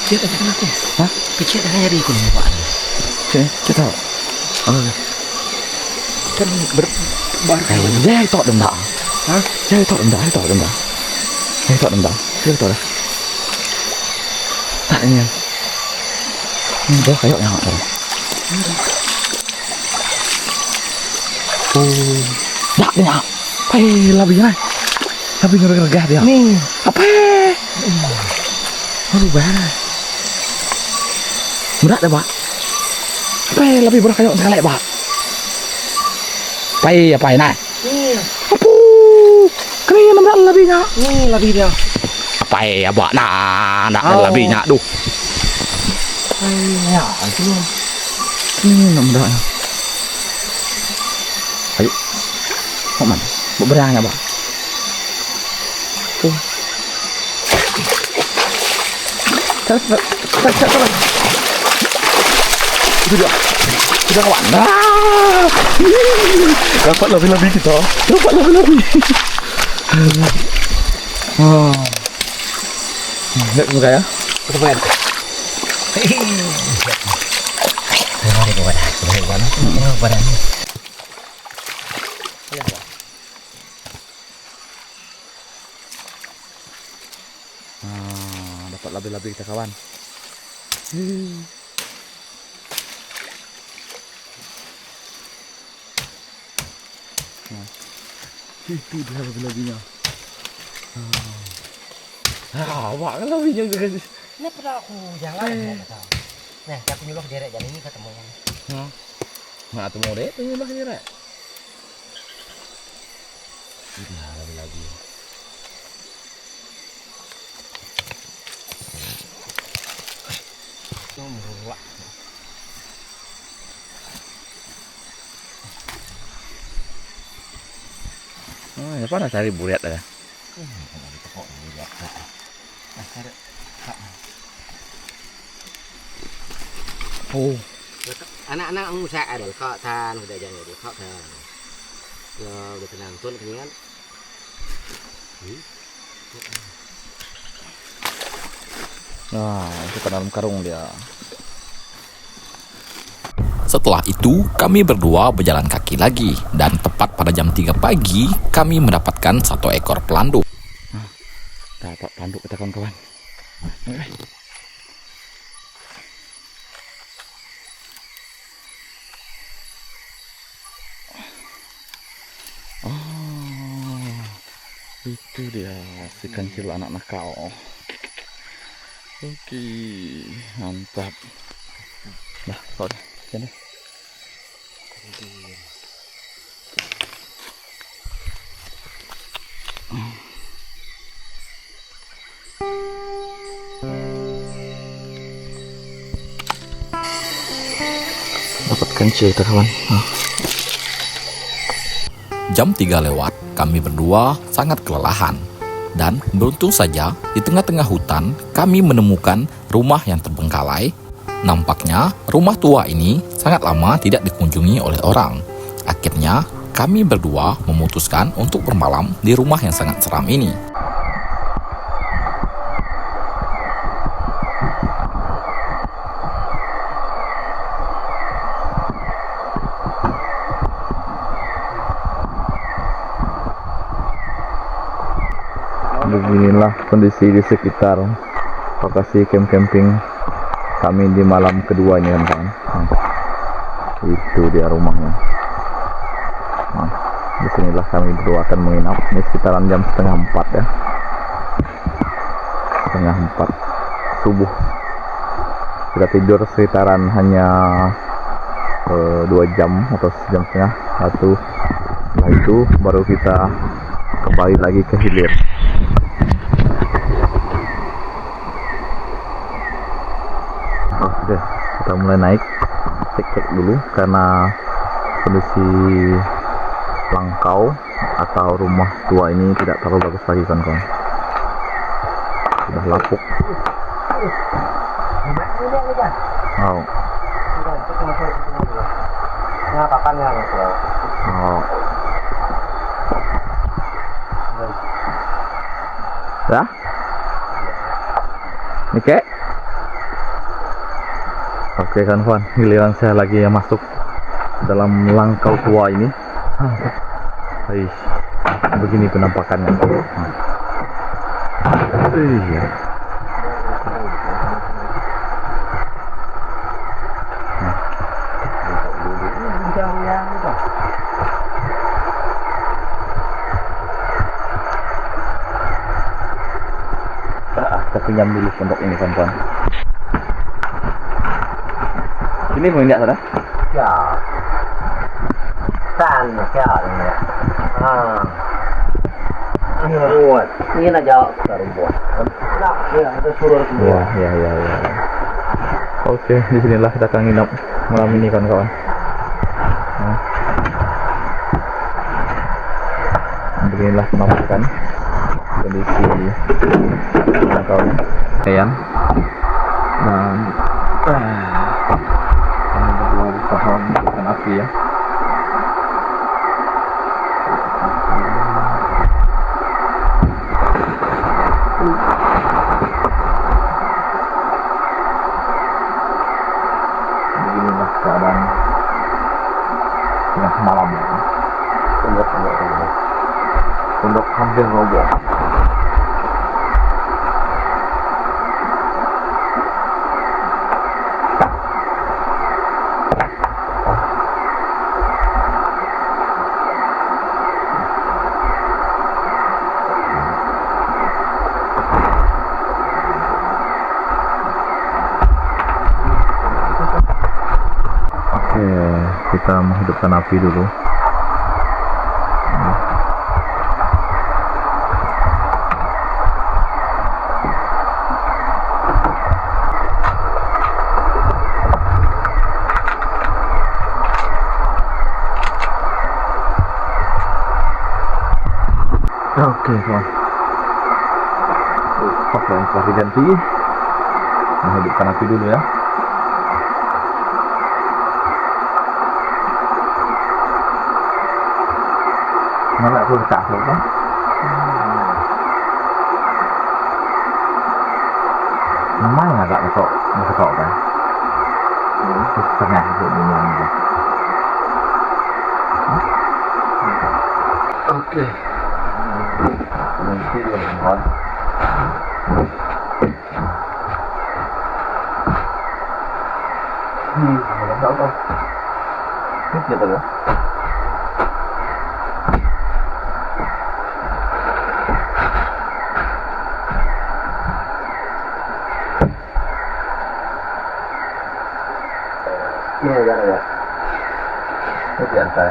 Kecil aja kan aku. Hah? Kecil aja jadi ikut bawaan. Oke, kita. Kan berbar. Saya tok denda. Hah? Saya tok denda. Saya tok denda. Saya tok dah. Tak ini. Ini dah kayak yang ada. Oh, dak dia. Pai lebih lah. Lebih ngergah dia. Nih, Apa? Aduh, bah. Berat dah, Pak. Pai lebih berat kayak sekali, Pak. Pai apa ini? nih, Apu. Kena berat lebihnya. nih lebih dia. Apa ya, Pak? Nah, nak Oh. lebihnya. Duh. Ya, itu. Ini berat. Ayo. Kok mana? Berangnya, Pak. Tuh. Cepat. Itu dia. Sudah kawan. Nah. Dapat lebih-lebih kita. Dapat lebih-lebih. Oh. Lihat muka ya. Itu kan. Mari ke wadah. Ke wadah. Dapat lebih-lebih kita kawan. Itu dia lebih-lebihnya. Awak kan lebihnya guys. Ini pada aku jangan. Nah, aku nyuruh derek jalan ini ketemu. Nah, tu mau deh, tu lah ni rek. Nah, lagi. Nomor Oh, ya mana cari buret dah. Oh, anak-anak musa ada kok tan udah jangan di kok tan. Ya udah tenang tuan kenyang. nah itu ke dalam karung dia. Setelah itu, kami berdua berjalan kaki lagi, dan tepat pada jam 3 pagi, kami mendapatkan 1 ekor pelanduk. Dapat panduk kita kawan-kawan. Oh, itu dia si kancil anak nakal. Oke, mantap. Nah, kau dah, sini. Dapat kancil kita kawan. Jam 3 lewat, kami berdua sangat kelelahan. Dan beruntung saja, di tengah-tengah hutan, kami menemukan rumah yang terbengkalai. Nampaknya, rumah tua ini sangat lama tidak dikunjungi oleh orang. Akhirnya, kami berdua memutuskan untuk bermalam di rumah yang sangat seram ini. Beginilah kondisi di sekitar lokasi camping kami di malam keduanya kan. Itu dia rumahnya. Disinilah kami berdua akan menginap. Ini sekitaran jam 3:30 ya. 3:30 subuh. Kita tidur sekitaran hanya 2 jam atau sejam setengah satu. Setelah itu baru kita kembali lagi ke hilir. Oke, kita mulai naik. Cek dulu karena kondisi langkau atau rumah tua ini tidak terlalu bagus lagi kawan-kawan. Sudah lapuk. Oh. Oh. Ya? Oke. Oke kawan-kawan, giliran saya lagi yang masuk dalam langkau tua ini. Aish, begini penampakannya. Iya. Kita pinjam dulu pondok ini kawan-kawan. Ini mau lihat sudah? Ya. Sana ya ini. Buat. Ini aja baru buat. Nah, ya itu suruh Ya. Oke, disinilah kita akan nginap malam ini kawan-kawan. Nah. Beginilah penampakan kondisi langkaunya. Dan kami berdua berusaha mematikan api ya. Beginilah keadaan tengah malam. Pondok hampir roboh. Kita menghidupkan api dulu. Oke kawan. Pakaian telah diganti. Menghidupkan api dulu ya. Mana aku tak tahu kan? Mana agak besok kan? Setengah itu dunia. Oke. Nanti kawan. Tahu. Ini kita ya. Ini ya. Ini biasa.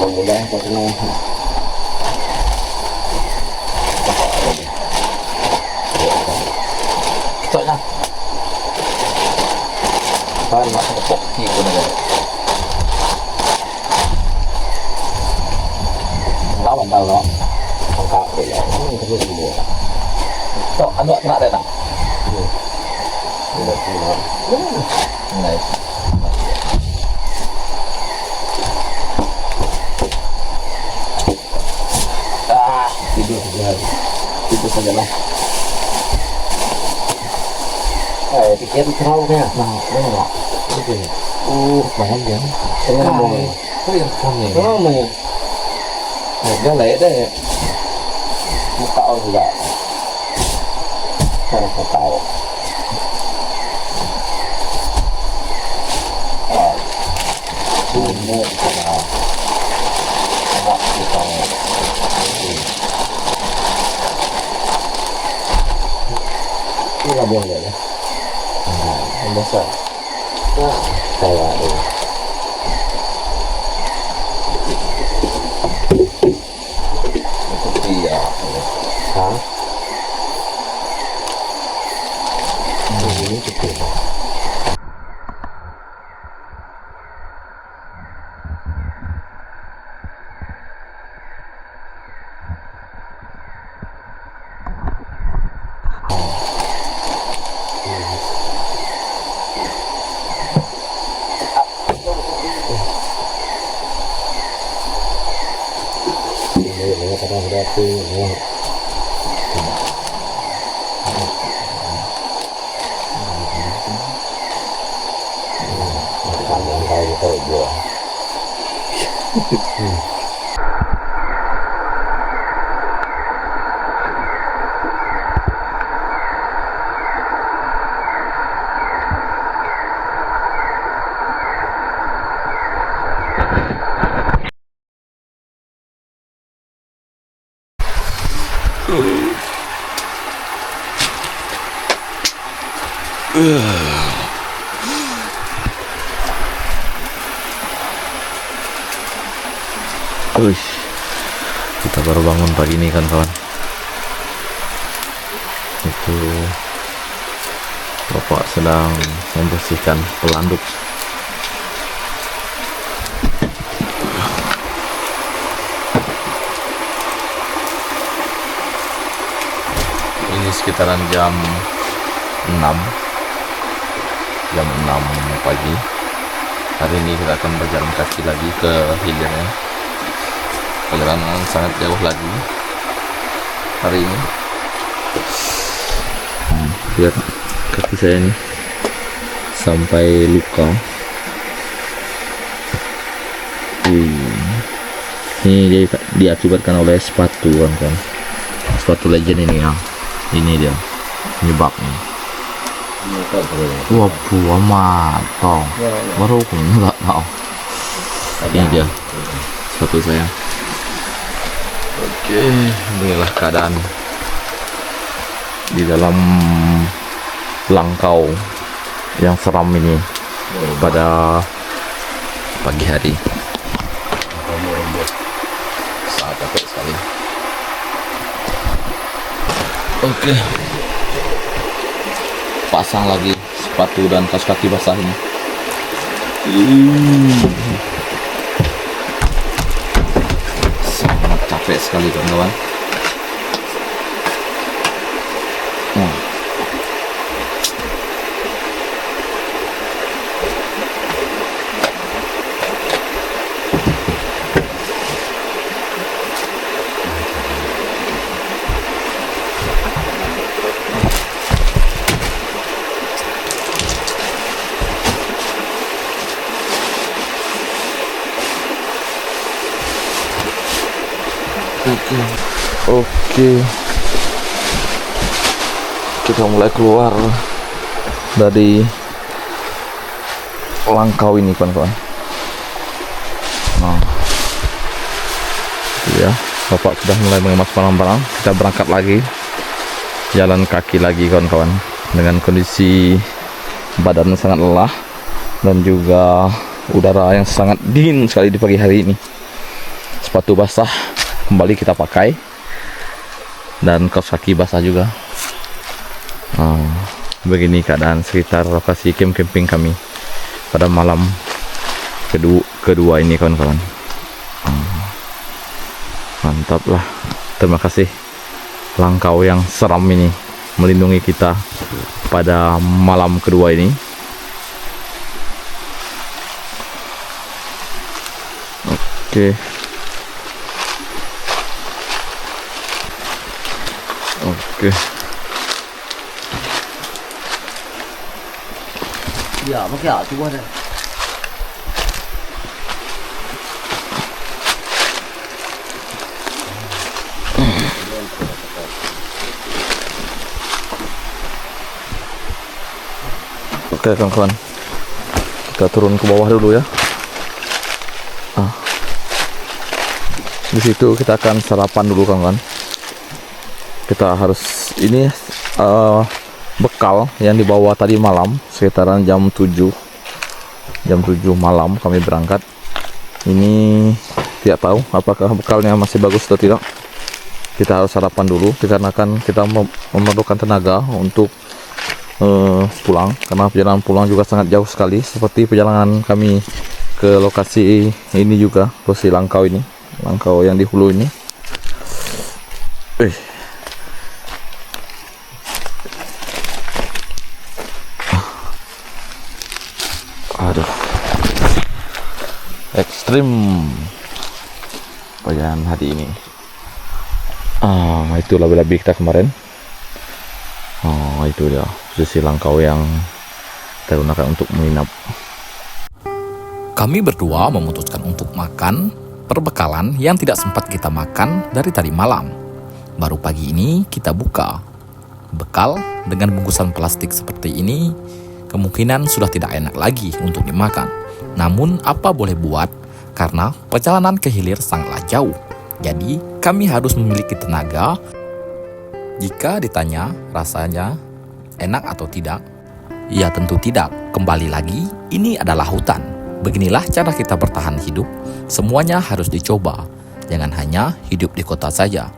Mudah karena soalnya kan masuk poki pun ada lawan tahu no angka ya ini terus dulu so anu kena ada tak nice. Tidur saja lah. Pikir terlalu ya. Nah, enggak. Banyak ya. Saya ngomong. Oh, yang kami. Oh, nih. Udah lah ya deh. Muka juga. Cara tahu. Ini kita ini nggak boleh ya. Masa saya ini. Itu dia. Hah? Ini kecil. Kita baru bangun pagi ini kan kawan. Itu bapak sedang membersihkan pelanduk. Ini sekitaran jam 6 pagi. Hari ini kita akan berjalan kaki lagi ke hilirnya. Perjalanan sangat jauh lagi hari ini. Lihat kaki saya ini sampai luka. Ini diakibatkan oleh sepatu kan. Sepatu legend ini ya. Ini dia penyebabnya. Wah, buah matang. Baru aku nggak tahu. Ini dia sepatu saya. Oke, inilah keadaan di dalam langkau yang seram ini pada pagi hari. Sangat capek sekali. Oke, pasang lagi sepatu dan kaos kaki basah ini. Sangat capek sekali kawan-kawan. Oke. Kita mulai keluar dari langkau ini kawan-kawan. Nah, ya, bapak sudah mulai mengemas barang-barang. Kita berangkat lagi, jalan kaki lagi kawan-kawan, dengan kondisi badan sangat lelah dan juga udara yang sangat dingin sekali di pagi hari ini. Sepatu basah kembali kita pakai dan kaos kaki basah juga. Begini keadaan sekitar lokasi camping kami pada malam kedua ini kawan-kawan. Mantap lah. Terima kasih langkau yang seram ini melindungi kita pada malam kedua ini. Oke. Oke. Ya, pakai apa tu ada? Oke kawan-kawan, kita turun ke bawah dulu ya. Di situ kita akan sarapan dulu kawan-kawan. Kita harus ini bekal yang dibawa tadi malam sekitaran jam 7 malam kami berangkat. Ini tidak tahu apakah bekalnya masih bagus atau tidak. Kita harus sarapan dulu dikarenakan kita memerlukan tenaga untuk pulang, karena perjalanan pulang juga sangat jauh sekali, seperti perjalanan kami ke lokasi ini juga, lokasi Langkau ini, Langkau yang di hulu ini. Aduh, ekstrim perjalanan hari ini. Itulah lebih kita kemarin. Itu dia posisi Langkau yang kita gunakan untuk menginap. Kami berdua memutuskan untuk makan perbekalan yang tidak sempat kita makan dari tadi malam. Baru pagi ini kita buka. Bekal dengan bungkusan plastik seperti ini kemungkinan sudah tidak enak lagi untuk dimakan. Namun apa boleh buat, karena perjalanan ke hilir sangatlah jauh. Jadi kami harus memiliki tenaga. Jika ditanya rasanya enak atau tidak, ya tentu tidak. Kembali lagi, ini adalah hutan. Beginilah cara kita bertahan hidup. Semuanya harus dicoba. Jangan hanya hidup di kota saja.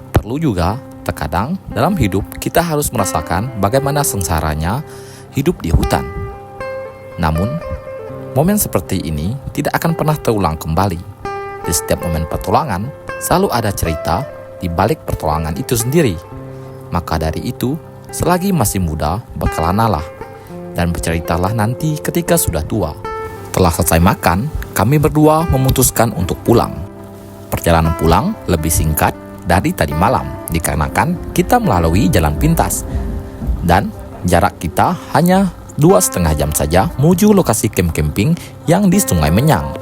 Perlu juga, terkadang dalam hidup kita harus merasakan bagaimana sengsaranya hidup di hutan. Namun, momen seperti ini tidak akan pernah terulang kembali. Di setiap momen petualangan, selalu ada cerita di balik petualangan itu sendiri. Maka dari itu, selagi masih muda, berkelanalah dan berceritalah nanti ketika sudah tua. Setelah selesai makan, kami berdua memutuskan untuk pulang. Perjalanan pulang lebih singkat dari tadi malam, dikarenakan kita melalui jalan pintas. Dan jarak kita hanya 2,5 jam saja menuju lokasi camp camping yang di Sungai Menyang.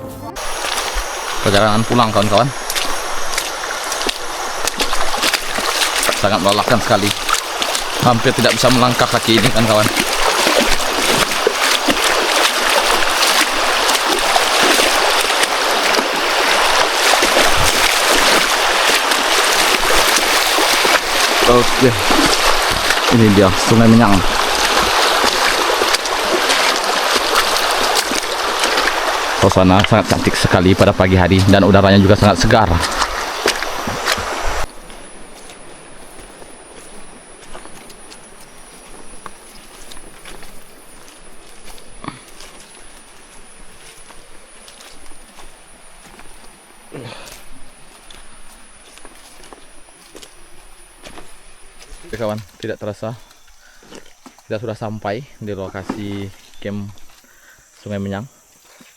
Perjalanan pulang kawan-kawan sangat melelahkan sekali. Hampir tidak bisa melangkah kaki ini kan kawan. Oke, ini dia Sungai Menyang. Suasana sangat cantik sekali pada pagi hari dan udaranya juga sangat segar. Oke kawan, tidak terasa kita sudah sampai di lokasi camp Sungai Menyang.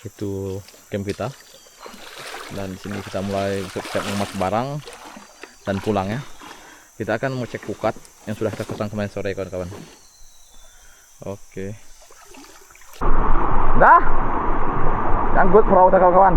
Itu camp kita, dan di sini kita mulai siap mengemas barang dan pulang ya. Kita akan mengecek pukat yang sudah kita pasang kemarin sore kawan-kawan. Oke. Dah, anggut perahu kawan-kawan.